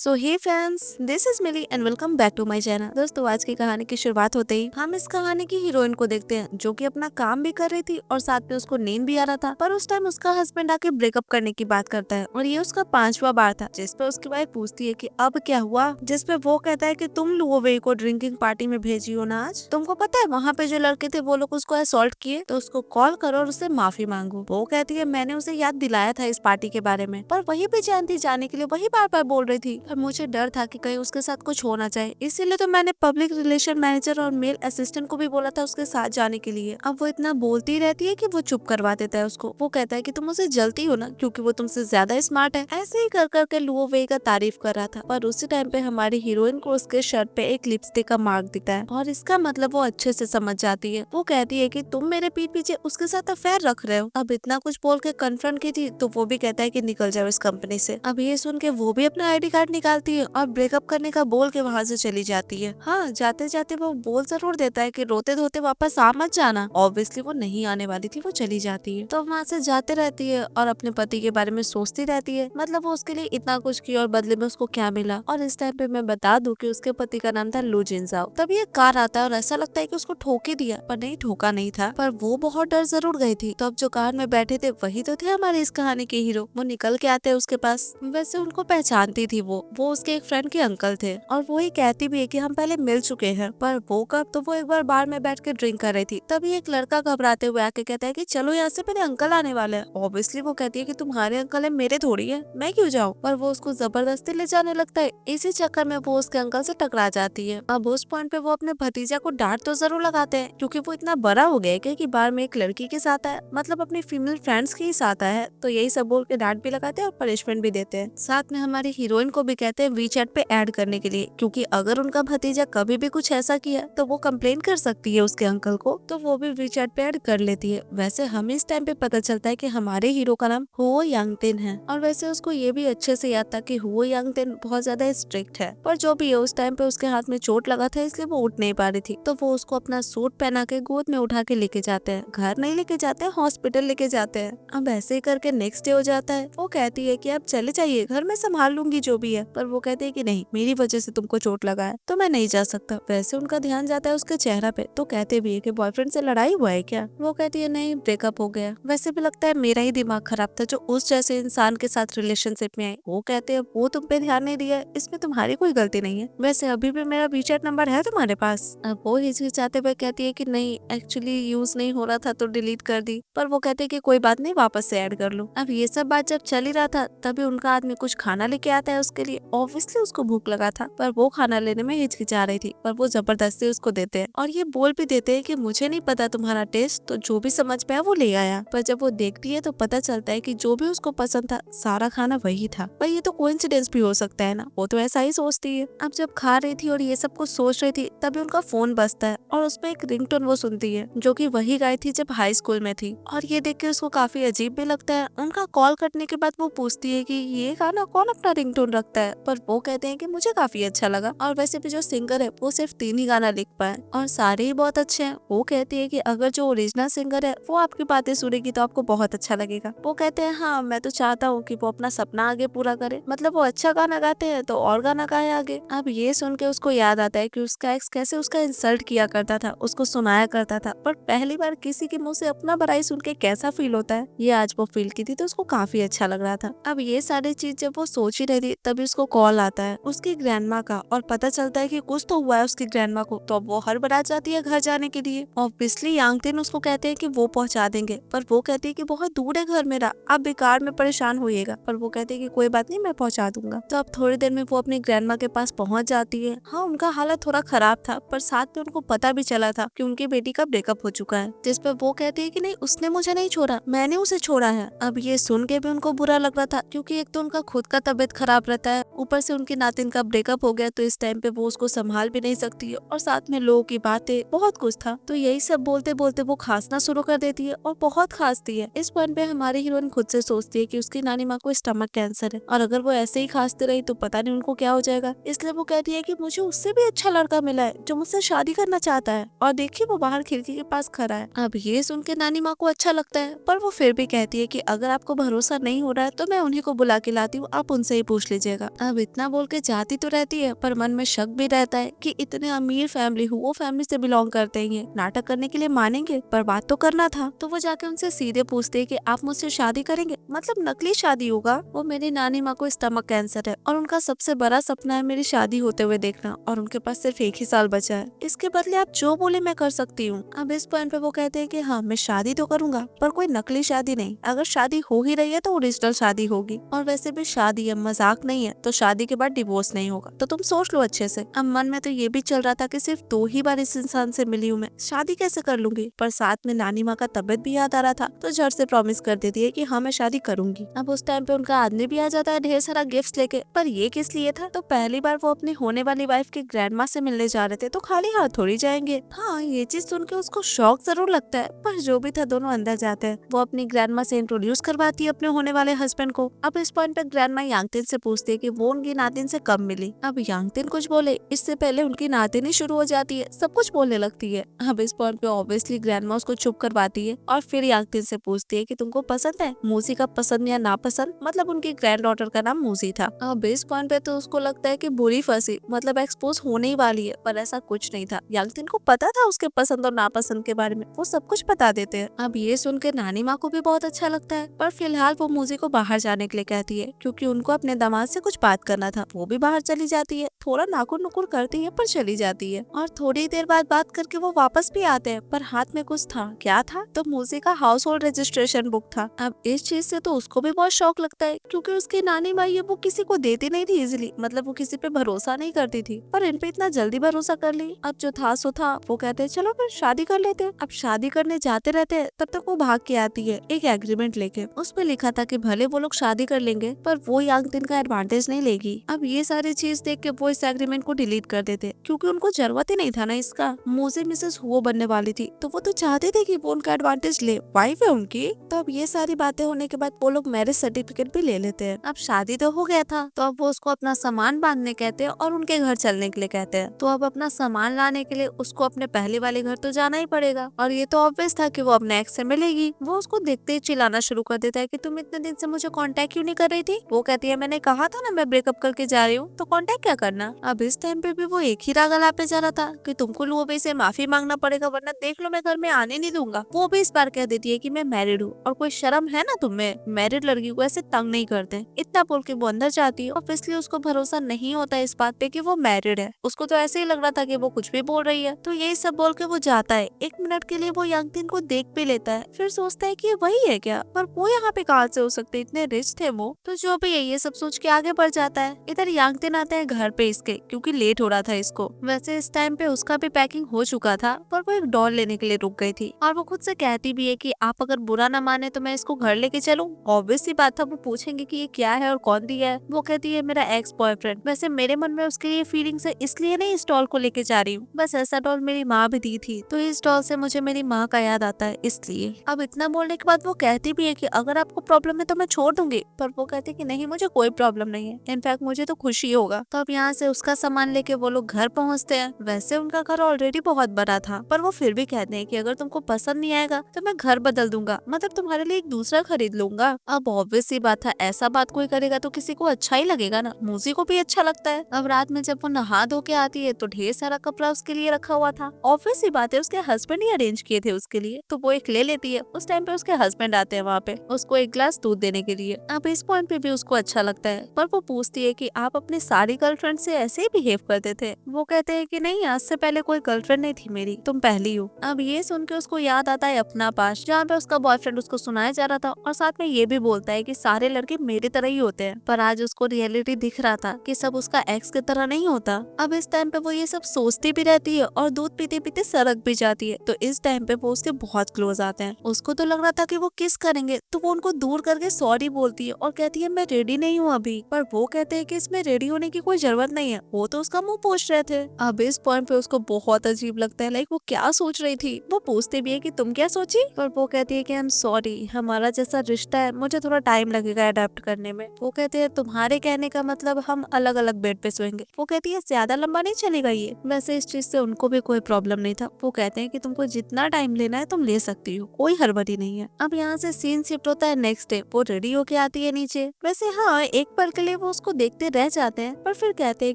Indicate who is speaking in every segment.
Speaker 1: So hey friends, this is Milly and welcome back to my channel. दोस्तों, आज की कहानी की शुरुआत होते ही हम इस कहानी की हीरोइन को देखते हैं जो कि अपना काम भी कर रही थी और साथ में उसको नींद भी आ रहा था। पर उस टाइम उसका हस्बैंड आके ब्रेकअप करने की बात करता है और ये उसका 5वां बार था। जिस पे उसकी वाइफ पूछती है कि अब क्या हुआ, जिस पे वो कहता है कि तुम लुओवे को ड्रिंकिंग पार्टी में भेजी हो ना आज। तुमको पता है वहाँ पे जो लड़के थे वो लोग उसको असॉल्ट किए, तो उसको कॉल करो और उससे माफी मांगो। वो कहती है मैंने उसे याद दिलाया था इस पार्टी के बारे में, पर वही बेचैन थी जाने के लिए, वही बार बार बोल रही थी। पर मुझे डर था कि कहीं उसके साथ कुछ होना चाहिए, इसीलिए तो मैंने पब्लिक रिलेशन मैनेजर और मेल असिस्टेंट को भी बोला था उसके साथ जाने के लिए। अब वो इतना बोलती रहती है कि वो चुप करवा देता है उसको। वो कहता है कि तुम उसे जलती हो ना क्योंकि वो तुमसे ज्यादा स्मार्ट है। ऐसे ही कर करके लुओ वेई का तारीफ कर रहा था। पर उसी टाइम पे हमारी हीरोइन को उसके शर्ट पे एक लिपस्टिक का मार्क दिखता है और इसका मतलब वो अच्छे से समझ जाती है। वो कहती है कि तुम मेरे पीठ पीछे उसके साथ अफेयर रख रहे हो। अब इतना कुछ बोल के कन्फ्रंट की थी तो वो भी कहता है कि निकल जाओ इस कंपनी से। अब ये सुन के वो भी अपना आईडी कार्ड निकालती है और ब्रेकअप करने का बोल के वहाँ से चली जाती है। हाँ, जाते जाते वो बोल जरूर देता है कि रोते धोते वापस आ मत जाना। ऑब्वियसली वो नहीं आने वाली थी, वो चली जाती है। तो वहाँ से जाते रहती है और अपने पति के बारे में सोचती रहती है। मतलब वो उसके लिए इतना कुछ किया और बदले में उसको क्या मिला। और इस टाइम पे मैं बता दूं कि उसके पति का नाम था लू जिनजाओ। तभी एक कार आता है और ऐसा लगता है कि उसको ठोक ही दिया, पर नहीं, ठोका नहीं था, पर वो बहुत डर जरूर गई थी। तो अब जो कार में बैठे थे वही तो थे हमारे इस कहानी के हीरो। वो निकल के आते हैं उसके पास। वैसे उनको पहचानती थी वो उसके एक फ्रेंड के अंकल थे और वो ही कहती भी है कि हम पहले मिल चुके हैं। पर वो कब, तो वो एक बार बार में बैठ के ड्रिंक कर रही थी। तभी एक लड़का घबराते हुए आके कहता है कि चलो यहाँ से, मेरे अंकल आने वाले हैं। ऑब्वियसली वो कहती है कि तुम्हारे अंकल है, मेरे थोड़ी है, मैं क्यों जाऊँ। पर वो उसको जबरदस्ती ले जाने लगता है। इसी चक्कर में वो उसके अंकल से टकरा जाती है। अब उस पॉइंट पे वो अपने भतीजा को डांट तो जरूर लगाते हैं क्योंकि वो इतना बड़ा हो गया है कि बार में एक लड़की के साथ है, मतलब अपनी फीमेल फ्रेंड्स के ही साथ है। तो यही सब बोल के डांट भी लगाते हैं और पनिशमेंट भी देते हैं। साथ में हमारी हीरोइन को भी कहते हैं वीचैट पे ऐड करने के लिए, क्योंकि अगर उनका भतीजा कभी भी कुछ ऐसा किया तो वो कंप्लेन कर सकती है उसके अंकल को। तो वो भी वीचैट पे ऐड कर लेती है। वैसे हमें इस टाइम पे पता चलता है कि हमारे हीरो का नाम हुओ यांगतिन है और वैसे उसको ये भी अच्छे से याद था कि हुओ यांगतिन बहुत ज्यादा स्ट्रिक्ट है। पर जो भी है, उस टाइम पे उसके हाथ में चोट लगा था इसलिए वो उठ नहीं पा रही थी। तो वो उसको अपना सूट पहना के गोद में उठा के लेके जाते हैं। घर नहीं लेके जाते हैं, हॉस्पिटल लेके जाते हैं। अब ऐसे ही करके नेक्स्ट डे हो जाता है। वो कहती है कि आप चले जाइए, घर में संभाल लूंगी जो भी है। पर वो कहते हैं कि नहीं, मेरी वजह से तुमको चोट लगा है तो मैं नहीं जा सकता। वैसे उनका ध्यान जाता है उसके चेहरा पे। तो कहते भी है कि बॉयफ्रेंड से लड़ाई हुआ है क्या। वो कहती है नहीं, ब्रेकअप हो गया। वैसे भी लगता है मेरा ही दिमाग खराब था जो उस जैसे इंसान के साथ रिलेशनशिप में आई। वो कहते हैं वो तुम पे ध्यान नहीं दिया, इसमें तुम्हारी कोई गलती नहीं है। वैसे अभी भी मेरा वीचैट नंबर है तुम्हारे पास। अब वो हिचकिचाते हुए कहती है कि नहीं, एक्चुअली यूज नहीं हो रहा था तो डिलीट कर दी। पर वो कहते हैं कि कोई बात नहीं, वापस से ऐड कर लो। अब ये सब बात जब चल ही रहा था तभी उनका आदमी कुछ खाना लेके आता है उसके लिए। ऑब्वियसली उसको भूख लगा था पर वो खाना लेने में हिचकिचा रही थी, पर वो जबरदस्ती उसको देते हैं और ये बोल भी देते हैं कि मुझे नहीं पता तुम्हारा टेस्ट, तो जो भी समझ पाया वो ले आया। पर जब वो देखती है तो पता चलता है कि जो भी उसको पसंद था सारा खाना वही था। पर ये तो कोइंसिडेंस भी हो सकता है ना, वो तो ऐसा ही सोचती है। अब जब खा रही थी और ये सब कुछ सोच रही थी तभी उनका फोन बजता है और उसमें एक रिंगटोन वो सुनती है जो कि वही गाई थी जब हाई स्कूल में थी। और ये देख के उसको काफी अजीब भी लगता है। उनका कॉल कटने के बाद वो पूछती है कि ये गाना कौन अपना रिंगटोन रखता है। पर वो कहते हैं कि मुझे काफी अच्छा लगा और वैसे भी जो सिंगर है वो सिर्फ 3 ही गाना लिख पाए और सारे ही बहुत अच्छे हैं। वो कहती है कि अगर जो ओरिजिनल सिंगर है वो आपकी बातें सुनेगी तो आपको बहुत अच्छा लगेगा। वो कहते हैं हाँ, मैं तो चाहता हूँ कि वो अपना सपना आगे पूरा करे, मतलब वो अच्छा गाना गाते हैं तो और गाना गाए आगे। अब ये सुन के उसको याद आता है कि उसका एक्स कैसे उसका इंसल्ट किया करता था, उसको सुनाया करता था। पर पहली बार किसी के मुंह से अपना बुराई सुन के कैसा फील होता है ये आज वो फील की थी, तो उसको काफी अच्छा लग रहा था। अब ये सारी चीज जब वो सोच ही रही थी तभी उसको कॉल आता है उसकी ग्रैंडमा का और पता चलता है कि कुछ तो हुआ है उसकी ग्रैंडमा को। तो अब वो हड़बड़ा जाती है घर जाने के लिए। ऑब्वियसली यांगतिन उसको कहते हैं कि वो पहुंचा देंगे, पर वो कहती है कि बहुत दूर है घर मेरा, आप बेकार में परेशान होइएगा। पर वो कहते हैं कि कोई बात नहीं, मैं पहुंचा दूंगा। तो अब थोड़ी देर में वो अपनी ग्रैंडमा के पास पहुंच जाती है। हाँ, उनका हालत थोड़ा खराब था पर साथ में उनको पता भी चला था कि उनकी बेटी का ब्रेकअप हो चुका है, जिस पर वो कहती है कि नहीं, उसने मुझे नहीं छोड़ा, मैंने उसे छोड़ा है। अब ये सुन के भी उनको बुरा लग रहा था क्योंकि एक तो उनका खुद का तबीयत खराब रहता है, ऊपर से उनकी नातिन का ब्रेकअप हो गया तो इस टाइम पे वो उसको संभाल भी नहीं सकती है और साथ में लोगों की बातें, बहुत कुछ था। तो यही सब बोलते बोलते वो खांसना शुरू कर देती है और बहुत खांसती है। इस पॉइंट पे हमारी हीरोइन खुद से सोचती है कि उसकी नानी माँ को स्टमक कैंसर है और अगर वो ऐसे ही खांसती रही तो पता नहीं उनको क्या हो जाएगा। इसलिए वो कहती है कि मुझे उससे भी अच्छा लड़का मिला है जो मुझसे शादी करना चाहता है, और देखिए वो बाहर खिड़की के पास खड़ा है। अब ये सुन के नानी माँ को अच्छा लगता है पर वो फिर भी कहती है कि अगर आपको भरोसा नहीं हो रहा है तो मैं उन्हीं को बुला के लाती हूँ, आप उनसे ही पूछ लीजिएगा। अब इतना बोल के जाती तो रहती है पर मन में शक भी रहता है कि इतने अमीर फैमिली हूँ, वो फैमिली से बिलोंग करते हैं, नाटक करने के लिए मानेंगे, पर बात तो करना था। तो वो जाके उनसे सीधे पूछते है कि आप मुझसे शादी करेंगे, मतलब नकली शादी होगा। वो मेरी नानी माँ को स्टमक कैंसर है और उनका सबसे बड़ा सपना है मेरी शादी होते हुए देखना, और उनके पास सिर्फ 1 ही साल बचा है। इसके बदले आप जो बोले मैं कर सकती हूँ। अब इस पॉइंट पे वो कहते हैं कि हाँ मैं शादी तो करूंगा, पर कोई नकली शादी नहीं। अगर शादी हो ही रही है तो ओरिजिनल शादी होगी, और वैसे भी शादी है, मजाक नहीं है, तो शादी के बाद डिवोर्स नहीं होगा। तो तुम सोच लो अच्छे से। अब मन में तो ये भी चल रहा था कि सिर्फ 2 ही बार इस इंसान से मिली हूँ, मैं शादी कैसे कर लूंगी, पर साथ में नानी माँ का तबियत भी याद आ रहा था, तो झट से प्रॉमिस कर देती है कि हाँ मैं शादी करूंगी। अब उस टाइम पे उनका आदमी भी आ जाता है ढेर सारा गिफ्ट लेके, पर ये किस लिए था? तो पहली बार वो अपनी होने वाली वाइफ की ग्रैंड माँ से मिलने जा रहे थे, तो खाली हाथ थोड़ी जाएंगे। हाँ ये चीज सुन के उसको शौक जरूर लगता है, पर जो भी था दोनों अंदर जाते हैं। वो अपनी ग्रैंड माँ से इंट्रोड्यूस करवाती है अपने होने वाले हस्बैंड को। अब इस पॉइंट पे ग्रैंड माँ यांगतिन से पूछती है कि वो उनकी नातिन से कब मिली। अब यांगतिन कुछ बोले, इससे पहले उनकी नातिन ही शुरू हो जाती है, सब कुछ बोलने लगती है। अब इस पॉइंट पे ऑब्वियसली ग्रैंड माँ उसको चुप करवाती है और फिर यांगतिन से पूछती है कि तुमको पसंद है मूसी का, पसंद या नापसंद, मतलब उनकी ग्रैंड डॉटर का नाम मूसी था। अब इस पॉइंट पे तो उसको लगता है कि बुरी फंसी, मतलब एक्सपोज होने ही वाली है, पर ऐसा कुछ नहीं था। यांगतिन को पता था उसके पसंद और नापसंद के बारे में, वो सब कुछ बता देते हैं। अब ये सुन के नानी माँ को भी बहुत अच्छा लगता है, पर फिलहाल वो मूसी को बाहर जाने के लिए कहती है क्योंकि उनको अपने दामाद से कुछ बात करना था। वो भी बाहर चली जाती है, थोड़ा नाकुर नुकुर करती है पर चली जाती है, और थोड़ी देर बाद बात करके वो वापस भी आते हैं, पर हाथ में कुछ था। क्या था? तो मूसी का हाउस होल्ड रजिस्ट्रेशन बुक था। अब इस चीज से तो उसको भी बहुत शौक लगता है, क्योंकि उसकी नानी माँ ये बुक किसी को देती नहीं थी इजिली, मतलब वो किसी पे भरोसा नहीं करती थी, पर इन पे इतना जल्दी भरोसा कर ली। अब जो था सो था। वो कहते हैं चलो फिर शादी कर लेते हैं। अब शादी करने जाते रहते हैं, तब तक वो भाग के आती है एक एग्रीमेंट लेके। उस पे लिखा था कि भले वो लोग शादी कर लेंगे, पर वो यांगतिन का एडवांटेज नहीं लेगी। अब ये सारी चीज देख के वो इस एग्रीमेंट को डिलीट कर देते, क्योंकि उनको जरूरत ही नहीं था ना इसका। मूसी मिसेस हुओ बनने वाली थी, तो वो तो चाहते थे कि वो उनका एडवांटेज ले, वाइफ है उनकी। तो अब ये सारी बातें होने के बाद वो लोग मैरिज सर्टिफिकेट भी ले लेते हैं। अब शादी तो हो गया था, तो अब वो उसको अपना सामान बांधने कहते हैं और उनके घर चलने के लिए कहते हैं। तो अब अपना सामान लाने के लिए उसको अपने पहले वाले घर तो जाना ही पड़ेगा, और ये तो ऑब्वियस था कि वो अपने एक्स से मिलेगी। वो उसको देखते ही चिल्लाना शुरू कर देता है कि तुम इतने दिन से मुझे कांटेक्ट क्यों नहीं कर रही थी? वो कहती है मैंने कहा था ना मैं ब्रेकअप करके जा रही हूँ, तो कांटेक्ट क्या करना। अब इस टाइम पे भी वो एक ही राग लापे जा रहा था कि तुमको लुओबे से माफी मांगना पड़ेगा, वरना देख लो मैं घर में आने नहीं दूंगा। वो भी इस बार कह देती है कि मैं मैरिड हूँ, और कोई शर्म है ना तुम्हें, मैरिड लड़की को ऐसे तंग नहीं करते। इतना बोल के वो अंदर जाती है, ऑब्वियसली उसको भरोसा नहीं होता इस बात पे कि वो मैरिड है। उसको तो ऐसे ही लग रहा था कि वो कुछ भी बोल रही है। तो यही सब बोल के वो जाता है। 1 मिनट के लिए वो यांगतिन को देख भी लेता है, फिर सोचता है कि ये वही है क्या, पर वो यहाँ पे कहाँ से हो सकते, इतने रिच थे वो। तो जो भी है ये सब सोच के आगे बढ़ जाता है। इधर यांगतिन आता है घर पे इसके, क्योंकि लेट हो रहा था इसको। वैसे इस टाइम पे उसका भी पैकिंग हो चुका था, पर वो एक डॉल लेने के लिए रुक गई थी, और वो खुद से कहती भी है कि आप अगर बुरा ना माने तो मैं इसको घर लेके चलूं। ऑब्वियस सी बात था, वो पूछेंगे कि ये क्या है और कौन दिया है। वो कहती है मेरा एक्स बॉयफ्रेंड। वैसे मेरे मन में उसके लिए फीलिंग्स है, इसलिए नहीं इस डॉल को लेके जा रही हूँ, बस ऐसा डॉल मेरी माँ भी दी थी, तो इस डॉल से मुझे मेरी माँ का याद आता है, इसलिए। अब इतना बोलने के बाद वो कहती भी है कि अगर आपको प्रॉब्लम है तो मैं छोड़ दूंगी, पर वो कहती है कि नहीं मुझे कोई प्रॉब्लम नहीं है, इनफैक्ट मुझे तो खुशी होगा। तो अब यहाँ से उसका सामान लेके वो लोग घर पहुँचते हैं। वैसे उनका घर ऑलरेडी बहुत बड़ा था, पर वो फिर भी कहते हैं कि अगर तुमको पसंद नहीं आएगा तो मैं घर बदल दूंगा, मतलब तुम्हारे लिए एक दूसरा खरीद लूंगा। अब ऑब्वियस सी बात था, ऐसा बात कोई करेगा तो किसी को अच्छा ही लगेगा ना, मूसी को भी अच्छा लगता है। अब रात में जब वो नहा धो के आती है तो ढेर सारा कपड़ा उसके लिए रखा हुआ था। ऑब्वियस सी बात है, उसके हस्बैंड ही अरेंज किए थे उसके लिए, तो वो एक ले लेती है। उस टाइम पे उसके हस्बैंड आते हैं वहाँ पे उसको एक ग्लास दूध देने के लिए। अब इस पॉइंट पे भी उसको अच्छा लगता है, पर वो पूछती है कि आप अपनी सारी गर्लफ्रेंड से ऐसे ही बिहेव करते थे। वो कहते हैं कि नहीं, आज से पहले कोई गर्लफ्रेंड नहीं थी मेरी, तुम पहली हो। अब ये सुन के उसको याद आता है अपना पास, जहाँ पे उसका बॉयफ्रेंड उसको सुनाया जा रहा था, और साथ में ये भी बोलता है कि सारे लड़के मेरी तरह ही होते हैं। पर आज उसको रियलिटी दिख रहा था कि सब उसका एक्स की तरह नहीं होता। अब इस टाइम पे वो ये सब सोचती भी रहती है और दूध पीते पीते सड़क भी जाती है। तो इस टाइम पे वो उसके बहुत क्लोज आते हैं। उसको तो लग रहा था कि वो किस करेंगे, तो वो उनको दूर करके सॉरी बोलती है और कहती है मैं रेडी नहीं हूँ अभी। पर वो कहते हैं कि इसमें रेडी होने की कोई जरूरत नहीं है, वो तो उसका मुंह पोंछ रहे थे। अब इस पॉइंट पे उसको बहुत अजीब लगता है, लाइक वो क्या सोच रही थी। वो पूछते भी है कि तुम क्या सोची, पर वो कहती है कि आई एम सॉरी, हमारा जैसा रिश्ता है मुझे थोड़ा टाइम लगेगा अडेप्ट करने में। वो कहते हैं तुम्हारे कहने का मतलब हम अलग अलग बेड पे सोएंगे। वो कहती है ज्यादा लंबा नहीं चलेगा ये। वैसे इस चीज से उनको भी कोई प्रॉब्लम नहीं था। वो कहते हैं कि तुमको जितना टाइम लेना है तुम ले सकती हो, कोई हड़बड़ी नहीं है। अब यहाँ से सीन शिफ्ट होता है नेक्स्ट डे। वो रेडी होके आती है नीचे। वैसे हाँ, एक पल के लिए लिए वो उसको देखते रह जाते हैं, पर फिर कहते हैं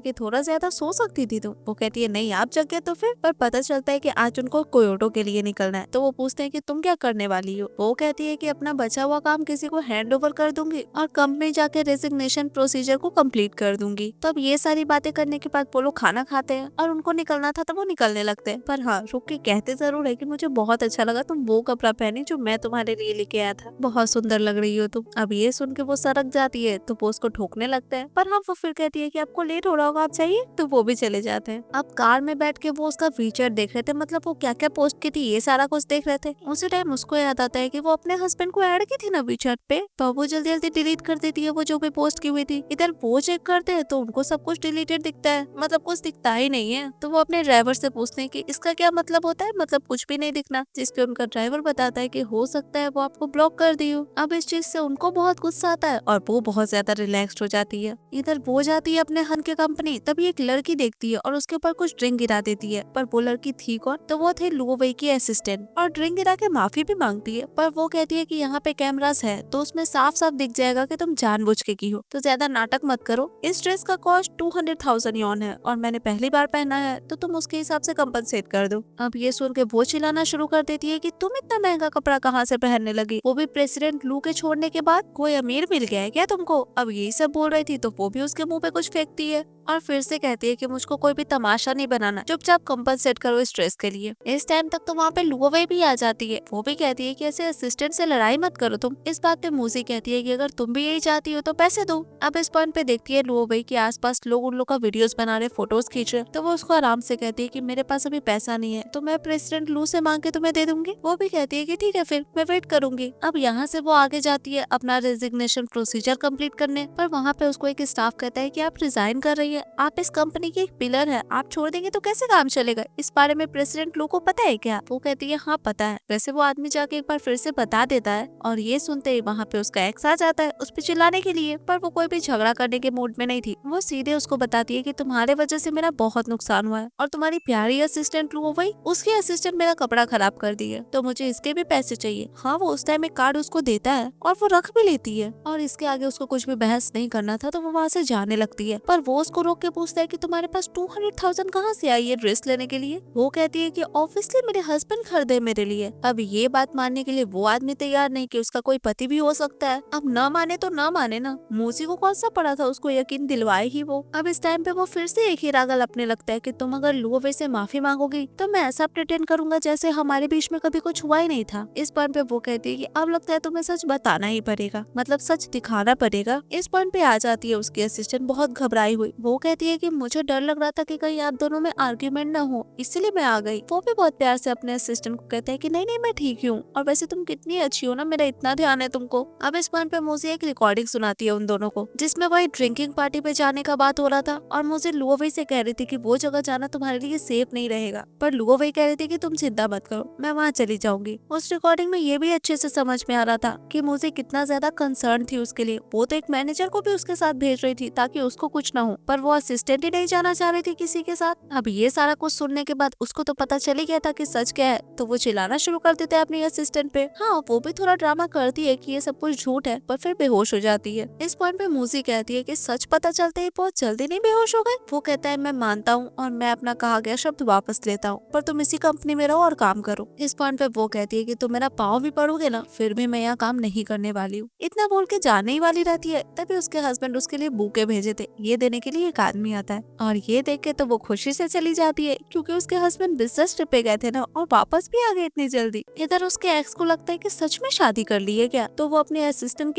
Speaker 1: कि थोड़ा ज्यादा सो सकती थी तुम। वो कहती है नहीं आप जग गए तो फिर। पर पता चलता है कि आज उनको कोयोटो के लिए निकलना है। तो वो पूछते हैं कि तुम क्या करने वाली हो। वो कहती है कि अपना बचा हुआ काम किसी को हैंड ओवर कर दूंगी और कंपनी जाके रेजिग्नेशन प्रोसीजर को कंप्लीट कर दूंगी। तब ये सारी बातें करने के बाद वो लोग खाना खाते हैं और उनको निकलना था तो वो निकलने लगते हैं। पर हाँ, रुक के कहते जरूर है कि मुझे बहुत अच्छा लगा तुम वो कपड़ा पहनी जो मैं तुम्हारे लिए लेके आया था, बहुत सुंदर लग रही हो तुम। अब ये सुन के वो सड़क जाती है तो वो उसको ठोकने लगता है। पर हाँ, वो फिर कहती है कि आपको लेट हो रहा होगा, आप चाहिए, तो वो भी चले जाते हैं। अब कार में बैठ के वो उसका फीचर देख रहे थे, मतलब वो क्या क्या पोस्ट की थी ये सारा कुछ देख रहे थे। उसी टाइम उसको याद आता है कि वो अपने हस्बैंड को ऐड की थी ना WeChat पे, तो वो जल्दी जल्दी डिलीट कर देती है वो जो भी पोस्ट की हुई थी। इधर वो चेक करते हैं तो उनको सब कुछ डिलीटेड दिखता है, मतलब कुछ दिखता ही नहीं है। तो वो अपने ड्राइवर से पूछते हैं कि इसका क्या मतलब होता है, मतलब कुछ भी नहीं दिखना। जिसपे उनका ड्राइवर बताता है कि हो सकता है वो आपको ब्लॉक कर दी हो। अब इस चीज से उनको बहुत गुस्सा आता है और वो बहुत ज्यादा रिलैक्स्ड हो जाती है। इधर वो जाती है अपने हन के कंपनी, तभी एक लड़की देखती है और उसके ऊपर कुछ ड्रिंक गिरा देती है। पर वो लड़की थी कौन, तो वो थे लुओ वेई की असिस्टेंट, और ड्रिंक गिरा के माफी भी मांगती है। पर वो कहती है कि यहाँ पे कैमरास है तो उसमें साफ साफ दिख जाएगा कि तुम जानबूझ के की हो, तो ज्यादा नाटक मत करो। इस ड्रेस का कॉस्ट 200,000 यॉन है और मैंने पहली बार पहना है, तो तुम उसके हिसाब से कंपनसेट कर दो। अब ये सुन के वो चिल्लाना शुरू कर देती है कि तुम इतना महंगा कपड़ा कहाँ से पहनने लगी, वो भी प्रेसिडेंट लू के छोड़ने के बाद, कोई अमीर मिल गया है क्या तुमको। अब यही सब बोल रही थी तो वो भी उसके मुंह पे कुछ फेंकती है और फिर से कहती है कि मुझको कोई भी तमाशा नहीं बनाना, चुपचाप कंपनसेट करो इस ड्रेस के लिए। इस टाइम तक तो वहाँ पे लुओ वेई भी आ जाती है। वो भी कहती है कि ऐसे असिस्टेंट से लड़ाई मत करो तुम। इस बात पे मूजी कहती है कि अगर तुम भी यही चाहती हो तो पैसे दो। अब इस पॉइंट पे देखती है लुओ वेई के आसपास लोग उन लोग का वीडियोस बना रहे, फोटोज खींच रहे, तो वो उसको आराम से कहती है कि मेरे पास अभी पैसा नहीं है तो मैं प्रेसिडेंट लू से मांग के तुम्हें दे दूंगी। वो भी कहती है कि ठीक है फिर मैं वेट करूंगी। अब यहाँ से वो आगे जाती है अपना रेजिग्नेशन प्रोसीजर कंप्लीट करने, पर वहाँ पे उसको एक स्टाफ कहता है कि आप रिजाइन कर रही है, आप इस कंपनी की एक पिलर है, आप छोड़ देंगे तो कैसे काम चलेगा, इस बारे में प्रेसिडेंट लू को पता है क्या। वो कहती है हाँ पता है। वैसे वो आदमी जाके एक बार फिर से बता देता है और ये सुनते ही वहाँ पे उसका एक्स आ जाता है उस पे चिल्लाने के लिए, पर वो कोई भी झगड़ा करने के मूड में नहीं थी। वो सीधे उसको बताती है कि तुम्हारे वजह से मेरा बहुत नुकसान हुआ है और तुम्हारी प्यारी असिस्टेंट लू वही, उसकी असिस्टेंट मेरा कपड़ा खराब कर दी है तो मुझे इसके भी पैसे चाहिए। हाँ, वो उस टाइम एक कार्ड उसको देता है और वो रख भी लेती है और इसके आगे उसको कुछ भी बहस नहीं करना था तो वो वहाँ से जाने लगती है। पर वो उसको रोक के पूछता है कि तुम्हारे पास 200,000 कहाँ से आई है ड्रेस लेने के लिए। वो कहती है कि ऑब्वियसली मेरे हस्बैंड खरीदे मेरे लिए। अब ये बात मानने के लिए वो आदमी तैयार नहीं कि उसका कोई पति भी हो सकता है। अब न माने तो न माने ना, मूसी को कौन सा पड़ा था उसको यकीन दिलवाए ही वो। अब इस टाइम पे वो फिर से एक ही रागा लपने लगता है कि तुम अगर लुओ वेई से माफी मांगोगी तो मैं ऐसा प्रिटेंड करूंगा जैसे हमारे बीच में कभी कुछ हुआ ही नहीं था। इस पॉइंट पे वो कहती है कि अब लगता है तुम्हें सच बताना ही पड़ेगा, मतलब सच दिखाना पड़ेगा। इस पॉइंट पे आ जाती है उसकी असिस्टेंट बहुत घबराई हुई। वो कहती है कि मुझे डर लग रहा था कि कहीं आप दोनों में आर्ग्यूमेंट ना हो, इसलिए मैं आ गई। वो भी बहुत प्यार से अपने असिस्टेंट को कहते हैं कि नहीं नहीं मैं ठीक हूँ और वैसे तुम कितनी अच्छी हो ना, मेरा इतना ध्यान है तुमको। अब इस पॉइंट पे मुझे एक रिकॉर्डिंग सुनाती है उन दोनों को जिसमें वही ड्रिंकिंग पार्टी पे जाने का बात हो रहा था और मुझे लुओ वेई से कह रही थी कि वो जगह जाना तुम्हारे लिए सेफ नहीं रहेगा, पर लुओ वेई कह रही थी कि तुम चिंता मत करो मैं वहाँ चली जाऊंगी। उस रिकॉर्डिंग में ये भी अच्छे से समझ में आ रहा था कि मुझे कितना ज्यादा कंसर्न थी उसके लिए। वो तो एक मैनेजर को भी उसके साथ भेज रही थी ताकि उसको कुछ ना हो, पर वो असिस्टेंट ही नहीं जाना चाह रही थी किसी के साथ। अब ये सारा कुछ सुनने के बाद उसको तो पता चल ही गया था कि सच क्या है, तो वो चिल्लाना शुरू कर देता है अपनी असिस्टेंट पे। हाँ, वो भी थोड़ा ड्रामा करती है कि ये सब कुछ झूठ है, पर फिर बेहोश हो जाती है। इस पॉइंट पे मूजी कहती है कि सच पता चलते ही बहुत जल्दी नहीं बेहोश हो गए। वो कहता है मैं मानता हूँ और मैं अपना कहा गया शब्द वापस लेता हूँ, पर तुम इसी कंपनी में रहो और काम करो। इस पॉइंट पे वो कहती है कि तुम मेरा पाँव भी पड़ोगे ना फिर भी मैं यहाँ काम नहीं करने वाली हूँ। इतना बोल के जाने ही वाली रहती है, तभी उसके हस्बैंड उसके लिए बुके भेजे थे, ये देने के लिए एक आदमी आता है और ये देख के तो वो खुशी से चली जाती है क्योंकि उसके हस्बैंड बिजनेस ट्रिप पे गए थे ना और वापस भी आ गए इतनी जल्दी। इधर उसके एक्स को लगता है कि सच में शादी कर ली है क्या, तो वो अपने असिस्टेंट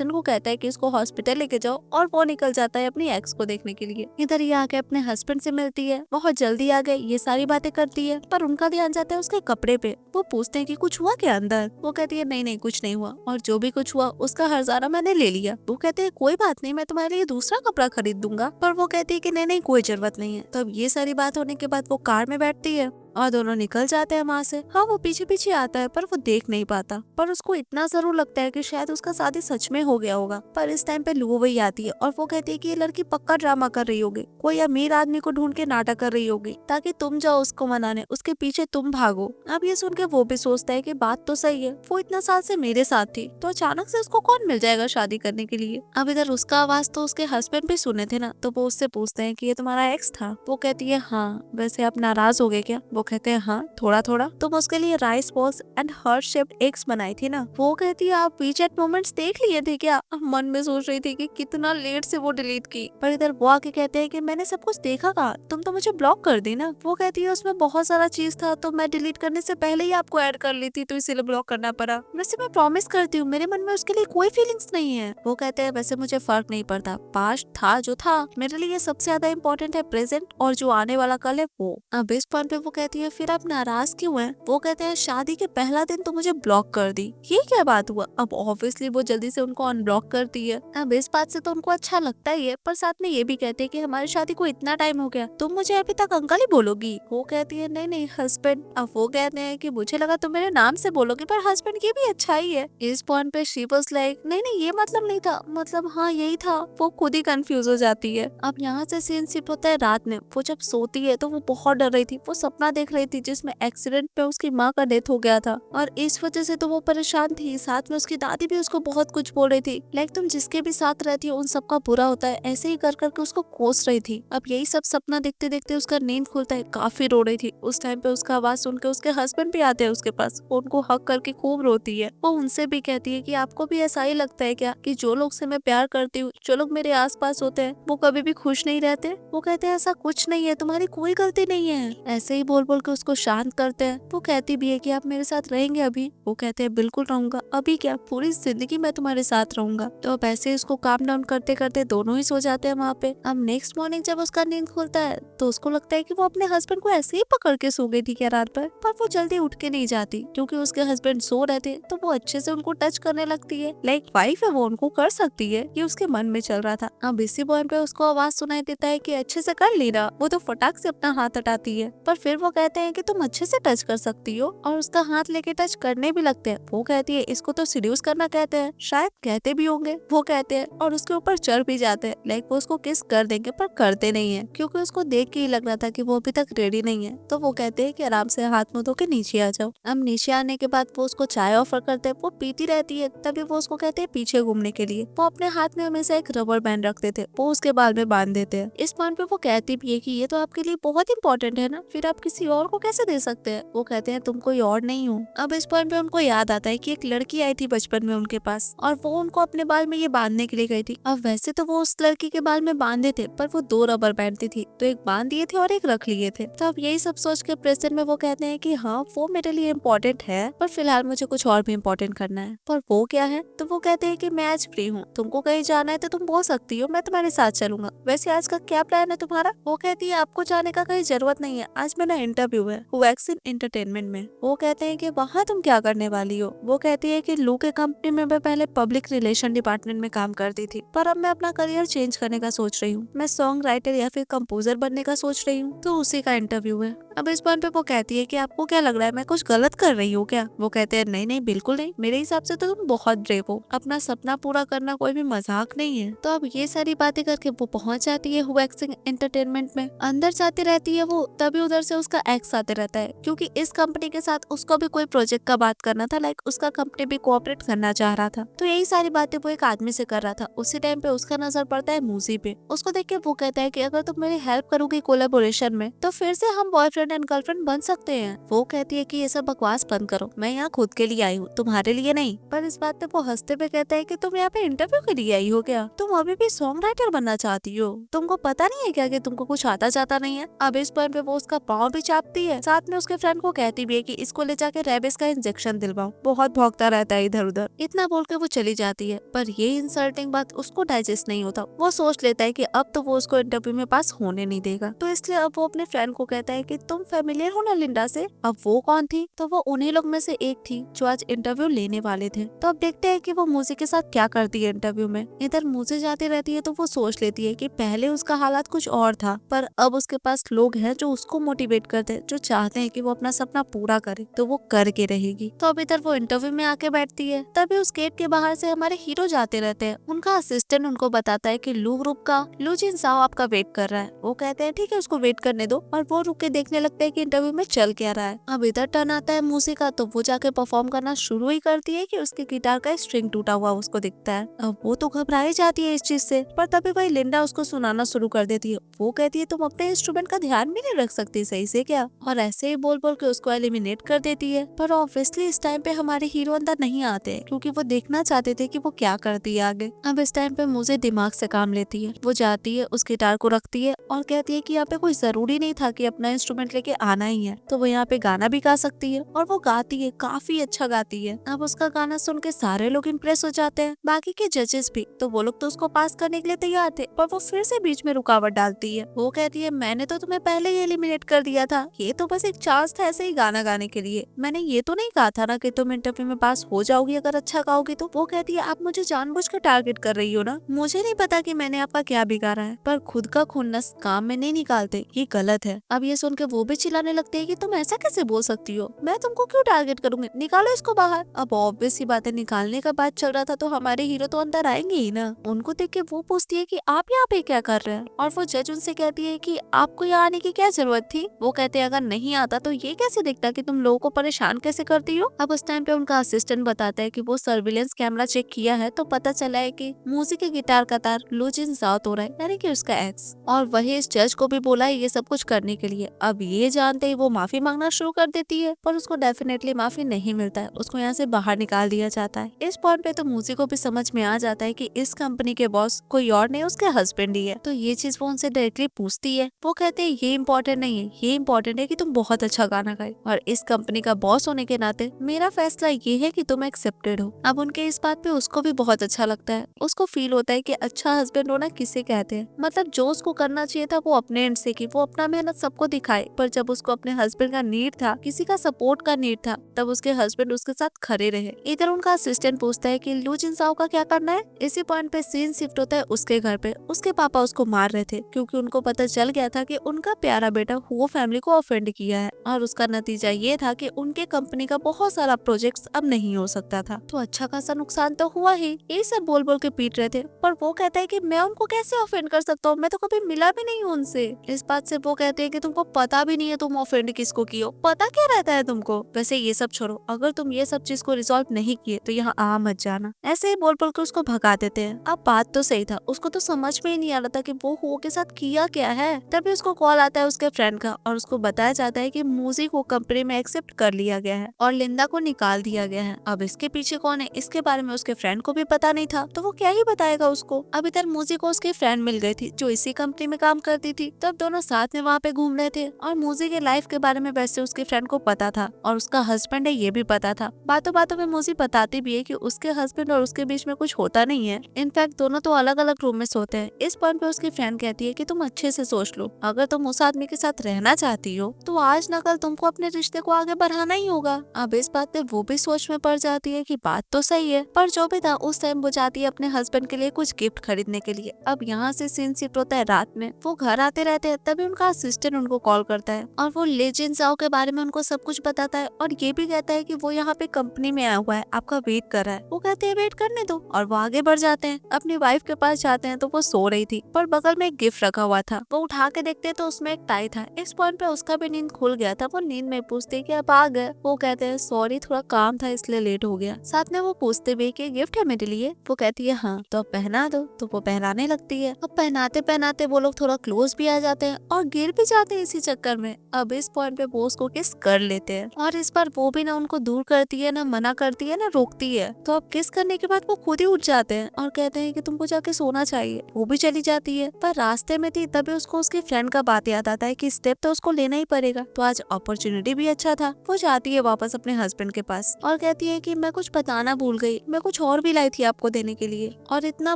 Speaker 1: को कहता है कि इसको हॉस्पिटल लेके जाओ और वो निकल जाता है अपनी एक्स को देखने के लिए। इधर ये आके अपने हस्बैंड से मिलती है, बहुत जल्दी आ गए, ये सारी बातें करती है, पर उनका ध्यान जाता है उसके कपड़े पे। वो पूछते हैं कि कुछ हुआ क्या अंदर। वो कहती है नहीं नहीं कुछ नहीं हुआ और जो भी कुछ हुआ उसका हर्जाना मैंने ले लिया। वो कहते हैं कोई बात नहीं मैं तुम्हारे लिए दूसरा कपड़ा खरीद दूंगा, पर वो कहती है कि नहीं नहीं कोई जरूरत नहीं है। तो अब ये सारी बात होने के बाद वो कार में बैठती है और दोनों निकल जाते हैं वहाँ से। हाँ, वो पीछे पीछे आता है पर वो देख नहीं पाता, पर उसको इतना जरूर लगता है कि शायद उसका शादी सच में हो गया होगा। पर इस टाइम पे लू वही आती है और वो कहती है कि ये लड़की पक्का ड्रामा कर रही होगी, कोई अमीर आदमी को ढूंढ के नाटक कर रही होगी ताकि तुम जाओ उसको मनाने, उसके पीछे तुम भागो। अब ये सुन के वो भी सोचता है कि बात तो सही है, वो इतना साल से मेरे साथ थी तो अचानक से उसको कौन मिल जाएगा शादी करने के लिए। अब इधर उसका आवाज तो उसके हस्बैंड भी सुने थे ना, तो वो उससे पूछते हैं कि ये तुम्हारा एक्स था। वो कहती है हाँ। वैसे आप नाराज हो गए क्या? वो कहते हैं हाँ थोड़ा थोड़ा। तुम उसके लिए rice balls and heart shaped eggs बनाई थी ना। वो कहती है आप वीचैट मोमेंट्स देख लिए थे क्या? मन में सोच रही थी कि कितना लेट से वो डिलीट की, पर इधर वो आके कहते हैं कि मैंने सब कुछ देखा कहा, तुम तो मुझे ब्लॉक कर दी ना। वो कहती है उसमें बहुत सारा चीज था तो मैं डिलीट करने से पहले ही आपको ऐड कर ली थी, तो इसीलिए ब्लॉक करना पड़ा। वैसे मैं प्रॉमिस करती हूँ मेरे मन में उसके लिए कोई फीलिंग्स नहीं है। वो कहते हैं वैसे मुझे फर्क नहीं पड़ता, पास्ट था जो था, मेरे लिए सबसे ज्यादा इम्पोर्टेंट है प्रेजेंट और जो आने वाला कल है वो। अब इस पॉइंट पे वो कहती है फिर आप नाराज क्यों हैं? वो कहते हैं शादी के पहला दिन तो मुझे ब्लॉक कर दी, ये क्या बात हुआ? अब ऑब्वियसली वो जल्दी से उनको अनब्लॉक करती है। अब इस बात से तो उनको अच्छा लगता ही है, पर साथ में ये भी कहते हैं कि हमारी शादी को इतना टाइम हो गया, तुम मुझे अभी तक अंकल ही बोलोगी? वो कहती है नहीं नहीं हस्बैंड। अब वो कहते हैं कि मुझे लगा तुम मेरे नाम से बोलोगे, पर हस्बैंड ये भी अच्छा ही है। इस पॉइंट पे शी वाज लाइक नहीं नहीं ये मतलब नहीं था, मतलब हाँ यही था। वो खुद ही कंफ्यूज हो जाती है। अब यहाँ से सीन शिफ्ट होता है रात में। वो जब सोती है तो वो बहुत डर रही थी, वो सपना देख रही थी जिसमें एक्सीडेंट पे उसकी माँ का डेथ हो गया था और इस वजह से तो वो परेशान थी। साथ में उसकी दादी भी उसको बहुत कुछ बोल रही थी, लाइक तुम जिसके भी साथ रहती हो उन सबका बुरा होता है, ऐसे ही कर करके उसको कोस रही थी। अब यही सब सपना देखते देखते उसका नींद खुलता है, काफी रो रही थी। उस टाइम पे उसका आवाज सुन के उसके हस्बैंड भी आते हैं उसके पास, वो उनको हक करके खूब रोती है। वो उनसे भी कहती है कि आपको भी ऐसा ही लगता है क्या कि जो लोग से मैं प्यार करती हूँ, जो लोग मेरे आसपास होते हैं, वो कभी भी खुश नहीं रहते? वो कहते हैं ऐसा कुछ नहीं है, तुम्हारी कोई गलती नहीं है। ऐसे ही बोल बोल के उसको शांत करते हैं। वो कहती भी है कि आप मेरे साथ रहेंगे अभी? वो कहते हैं बिल्कुल रहूंगा, अभी क्या पूरी जिंदगी मैं तुम्हारे साथ रहूंगा। तो अब ऐसे ही उसको काम डाउन करते करते दोनों ही सो जाते हैं वहाँ पे। अब नेक्स्ट मॉर्निंग जब उसका नींद खुलता है तो उसको लगता है कि वो अपने हस्बैंड को ऐसे ही पकड़ के सो गई थी क्या रात पर वो जल्दी उठ के नहीं जाती क्योंकि उसके हस्बैंड सो रहे थे, तो वो अच्छे से उनको टच करने लगती है। लाइक वाइफ है वो उनको कर सकती है, ये उसके मन में चल रहा था। अब इसी पॉइंट पे उसको आवाज सुनाई देता है कि अच्छे से कर ली ना। वो तो फटाक से अपना हाथ हटाती है, पर फिर वो कहते हैं कि तुम अच्छे से टच कर सकती हो और उसका हाथ लेके टच करने भी लगते हैं। वो कहती है इसको तो सीड्यूस करना कहते हैं, शायद कहते भी होंगे। वो कहते हैं और उसके ऊपर चढ़ भी जाते हैं, लाइक वो उसको किस कर देंगे पर करते नहीं है क्योंकि उसको देख के ही लग रहा था कि वो अभी तक रेडी नहीं है। तो वो कहते हैं कि आराम से हाथ मुंह धो के नीचे आ जाओ। अब नीचे आने के बाद वो उसको चाय ऑफर करते हैं, वो पीती रहती है। तभी वो उसको कहते हैं पीछे घूमने के लिए। वो अपने हाथ में हमेशा एक रबर बैंड रखते थे, वो उसके बाल में बांध देते हैं। इस पॉइंट पे वो कहती भी है कि ये तो आपके लिए बहुत इंपॉर्टेंट है ना, फिर आप किसी और को कैसे दे सकते हैं? वो कहते हैं तुम कोई और नहीं हो। अब इस पॉइंट पे उनको याद आता है कि एक लड़की आई थी बचपन में उनके पास और वो उनको अपने बाल में ये बांधने के लिए गई थी। अब वैसे तो वो उस लड़की के बाल में बांधे थे, पर वो 2 रबर बैंड थी, तो एक बांध दिए थे और एक रख लिए थे। तो अब यही सब सोच के प्रेजेंट में वो कहते हैं कि हाँ वो मेरे लिए इम्पोर्टेंट है, पर फिलहाल मुझे कुछ और भी इम्पोर्टेंट करना है। पर वो क्या है? तो वो कहते हैं कि मैं आज फ्री हूँ, तुमको कहीं जाना है तो तुम बोल सकती हो, मैं तुम्हारे साथ चलूंगा। वैसे आज का क्या प्लान है तुम्हारा? वो कहती है आपको जाने का कहीं जरूरत नहीं है, आज मेरा इंटरव्यू है वैक्सीन एंटरटेनमेंट में। वो कहते हैं कि वहाँ तुम क्या करने वाली हो? वो कहती है कि लू के कंपनी में मैं पहले पब्लिक रिलेशन डिपार्टमेंट में काम करती थी, पर अब मैं अपना करियर चेंज करने का सोच रही हूँ, मैं सॉन्ग राइटर या फिर कंपोजर बनने का सोच रही हूँ, तो उसी का इंटरव्यू है। अब इस पॉइंट पे वो कहती है कि आपको क्या लग रहा है, मैं कुछ गलत कर रही हूँ क्या? वो कहते हैं नहीं नहीं बिल्कुल नहीं, मेरे हिसाब से तो तुम बहुत ब्रेव हो, अपना सपना पूरा करना कोई भी मजाक नहीं है। तो अब ये सारी बातें करके वो पहुंच जाती है वैक्सिंग एंटरटेनमेंट में। अंदर जाती रहती है वो, तभी उधर से उसका एक्स आते रहता है क्योंकि इस कंपनी के साथ उसको भी कोई प्रोजेक्ट का बात करना था, लाइक उसका कंपनी भी कोऑपरेट करना चाह रहा था। तो यही सारी बातें वो एक आदमी से कर रहा था। उसी टाइम पे उसका नजर पड़ता है मूजी पे। उसको देख के वो कहता है कि अगर तुम मेरी हेल्प करोगी कोलैबोरेशन में तो फिर से हम बॉयफ्रेंड एंड गर्लफ्रेंड बन सकते हैं। वो कहती है कि ये सब बकवास बंद करो, मैं यहाँ खुद के लिए आई हूँ, तुम्हारे लिए नहीं। पर इस बात पे वो हंसते हुए कहता है कि तुम यहाँ पे इंटरव्यू के लिए आई हो क्या? तुम अभी भी सॉन्ग राइटर बनना चाहती हो? तुमको पता नहीं है क्या कि तुमको कुछ आता जाता नहीं है? अब इस पॉइंट पे वो उसका पाँव भी चापती है, साथ में उसके फ्रेंड को कहती भी है कि इसको ले जाके रेबिस का इंजेक्शन दिलवाओ, बहुत भौंकता रहता है इधर उधर। इतना बोल के वो चली जाती है, पर ये इंसल्टिंग बात उसको डाइजेस्ट नहीं होता। वो सोच लेता है कि अब तो वो उसको इंटरव्यू में पास होने नहीं देगा, तो इसलिए अब वो अपने फ्रेंड को कहता है कि तुम फेमिलियर हो ना लिंडा से? अब वो कौन थी? तो वो उन्हीं लोग में से एक थी जो आज इंटरव्यू लेने वाले थे। तो अब देखते हैं कि वो मूजी के साथ क्या करती है इंटरव्यू में। इधर मूजी जाती रहती है तो वो सोच लेती है कि पहले उसका हालात कुछ और था, पर अब उसके पास लोग हैं जो उसको मोटिवेट करते हैं, जो चाहते हैं कि वो अपना सपना पूरा करे, तो वो करके रहेगी। तो अब इधर वो इंटरव्यू में आके बैठती है, तभी उस गेट के बाहर से हमारे हीरो जाते रहते हैं। उनका असिस्टेंट उनको बताता है कि लू ग्रुप का लू जिन साओ आपका वेट कर रहा है। वो कहते हैं ठीक है, उसको वेट करने दो, और वो रुक के देखने लगते हैं कि इंटरव्यू में चल क्या रहा है। अब इधर टर्न आता है मूसी का, तो वो जाके परफॉर्म करना शुरू ही करती है कि उसके गिटार का स्ट्रिंग टूटा हुआ उसको दिखता है। अब वो तो घबराई जाती है इस चीज से, पर तभी वही लिंडा उसको सुनाना शुरू कर देती है। वो कहती है तुम अपने इंस्ट्रूमेंट का ध्यान भी नहीं रख सकती सही से क्या, और ऐसे ही बोल बोल के उसको एलिमिनेट कर देती है। पर ऑब्वियसली इस टाइम पे हमारे हीरो अंदर नहीं आते, क्योंकि वो देखना चाहते थे कि वो क्या करती है आगे। अब इस टाइम पे मुझे दिमाग से काम लेती है। वो जाती है, उस गिटार को रखती है और कहती है कि यहाँ पे कोई जरूरी नहीं था कि अपना इंस्ट्रूमेंट लेके आना ही है, तो वो यहाँ पे गाना भी गा सकती है। और वो गाती है, काफी अच्छा गाती है। अब उसका गाना सुन के सारे लोग इम्प्रेस हो जाते हैं, बाकी के जजेस भी। तो वो लोग तो उसको पास करने के लिए तैयार थे, पर वो फिर से बीच में रुकावट डालती है। वो कहती है मैंने तो तुम्हें पहले ही एलिमिनेट कर दिया था, ये तो बस एक चांस था ऐसे ही गाना गाने के लिए। मैंने ये तो नहीं कहा था ना कि तुम इंटरव्यू में पास हो जाओगी अगर अच्छा गाओगी तो। वो कहती है आप मुझे जानबूझ कर टारगेट कर रही हो ना, मुझे नहीं पता कि मैंने आपका क्या बिगाड़ा है, पर खुद का खुन्नस काम में नहीं निकालते, ये गलत है। अब ये सुन के वो भी चिल्लाने लगते है कि तुम ऐसा कैसे बोल सकती हो, मैं तुमको क्यों टारगेट करूंगी, निकालो इसको बाहर। अब ऑब्वियस सी बात है, निकालने का बात चल रहा था तो हमारे हीरो तो अंदर आएंगे ही ना। उनको देख के वो पूछती है कि आप यहाँ पे क्या कर रहे हैं, और वो जज उनसे कहती है कि आपको यहाँ आने की क्या जरूरत थी। वो कहते हैं अगर नहीं आता तो ये कैसे दिखता कि तुम लोगों को परेशान कैसे करती हो। अब उस टाइम पे उनका असिस्टेंट बताता है कि वो सर्विलेंस कैमरा चेक किया है तो पता चला है कि मूजी के गिटार का तार लू जिन साओ हो रहा है, यानी कि उसका एक्स, और वही इस जज को भी बोला है ये सब कुछ करने के लिए। अब ये जानते ही वो माफी मांगना शुरू कर देती है, पर उसको डेफिनेटली माफी नहीं मिलता है, उसको यहाँ से बाहर निकाल दिया जाता है। इस पॉइंट पे तो मूजी को भी समझ में आ जाता है कि इस कंपनी के बॉस कोई और नहीं, उसके हस्बैंड ही है। तो ये चीज वो उनसे डायरेक्टली पूछती है। वो कहते हैं ये इम्पोर्टेंट नहीं है, ये इम्पोर्टेंट है कि तुम बहुत अच्छा गाना गाए, और इस कंपनी का बॉस होने के नाते मेरा फैसला ये है कि तुम एक्सेप्टेड हो। अब उनके इस बात पे उसको भी बहुत अच्छा लगता है। उसको फील होता है कि अच्छा हस्बैंड होना किसे कहते हैं, मतलब जो उसको करना चाहिए था वो अपने एंड से की, वो अपना मेहनत सबको दिखाए, पर जब उसको अपने हस्बैंड का नीड था, किसी का सपोर्ट का नीड था, तब उसके हस्बैंड उसके साथ खड़े रहे। इधर उनका असिस्टेंट पूछता है कि लू जिन साओ का क्या करना है। इसी पॉइंट पे सीन शिफ्ट होता है उसके घर पे। उसके पापा उसको मार रहे थे क्योंकि उनको पता चल गया था कि उनका प्यारा बेटा हुओ फैमिली को ऑफेंड किया है, और उसका नतीजा ये था कि उनके कंपनी का बहुत सारा प्रोजेक्ट्स अब नहीं हो सकता था। तो अच्छा खासा नुकसान तो हुआ ही। ये सब बोल बोल के पीट रहे थे, पर वो कहता है कि मैं उनको कैसे ऑफेंड कर सकता हूँ, मैं तो कभी मिला भी नहीं हूँ उनसे। इस बात से वो कहते हैं कि तुमको पता भी नहीं है तुम ऑफेंड किसको किए हो, पता क्या रहता है तुमको। वैसे ये सब छोड़ो, अगर तुम ये सब चीज को रिजॉल्व नहीं किए तो यहाँ आ मत जाना। ऐसे ही बोल बोल के उसको भगा देते हैं। अब बात तो सही था, उसको तो समझ में ही नहीं आ रहा था कि वो हुओ के साथ किया क्या है। तभी उसको कॉल आता है उसके फ्रेंड का, और उसको बताया जाता है कि मूजी को कंपनी में एक्सेप्ट कर लिया गया है और लिंदा को निकाल दिया गया है। अब इसके पीछे कौन है, इसके बारे में उसके फ्रेंड को भी पता नहीं था, तो वो क्या ही बताएगा उसको। अब इधर मूजी को उसकी फ्रेंड मिल गई थी जो इसी कंपनी में काम करती थी, तो अब दोनों साथ में वहाँ पे घूम रहे थे। और मूजी के लाइफ के बारे में वैसे उसके फ्रेंड को पता था, और उसका हस्बैंड है ये भी पता था। बातों बातों में मूजी बताती भी है कि उसके हस्बैंड और उसके बीच में कुछ होता नहीं है, इनफैक्ट दोनों तो अलग अलग रूम में सोते हैं। इस पॉइंट पे उसकी फ्रेंड कहती है कि तुम अच्छे से सोच लो, अगर तुम उस आदमी के साथ रहना चाहती हो तो आज न कल तुमको अपने रिश्ते को आगे बढ़ाना ही होगा। अब इस बात पे वो भी सोच में पड़ जाती है कि बात तो सही है, पर जो भी था उस टाइम वो जाती है अपने हस्बैंड के लिए कुछ गिफ्ट खरीदने के लिए। अब यहाँ से सीन शिफ्ट होता है रात में। वो घर आते रहते हैं, तभी उनका असिस्टेंट उनको कॉल करता है और वो ले जिन साओ के बारे में उनको सब कुछ बताता है, और ये भी कहता है कि वो यहाँ पे कंपनी में आया हुआ है, आपका वेट कर रहा है। वो कहते हैं वेट करने दो, और वो आगे बढ़ जाते हैं। अपनी वाइफ के पास जाते हैं तो वो सो रही थी, पर बगल में एक गिफ्ट रखा हुआ था। वो उठा के देखते हैं तो उसमें एक टाई था। इस पॉइंट पे उसका भी नींद खुल गया था। वो नींद में पूछते कि आप आ गए। वो कहते हैं सॉरी थोड़ा काम था इसलिए लेट हो गया। साथ में वो पूछते भी कि गिफ्ट है मेरे लिए। वो कहती है हाँ, तो अब पहना दो। तो वो पहनाने लगती है। अब पहनाते पहनाते वो लोग थोड़ा क्लोज भी आ जाते हैं और गिर भी जाते हैं इसी चक्कर में। अब इस पॉइंट पे वो उसको किस कर लेते हैं, और इस बार वो भी ना उनको दूर करती है, ना मना करती है, ना रोकती है। तो अब किस करने के बाद वो खुद ही उठ जाते हैं और कहते हैं कि तुमको जाके सोना चाहिए। वो भी चली जाती है, पर रास्ते में थी तभी उसको उसकी फ्रेंड का बात याद आता है कि स्टेप तो उसको लेना ही पड़ेगा। तो आज अपॉर्चुनिटी भी अच्छा था। वो जाती है वापस अपने हस्बैंड के पास और कहती है कि मैं कुछ बताना भूल गई, मैं कुछ और भी लाई थी आपको देने के लिए। और इतना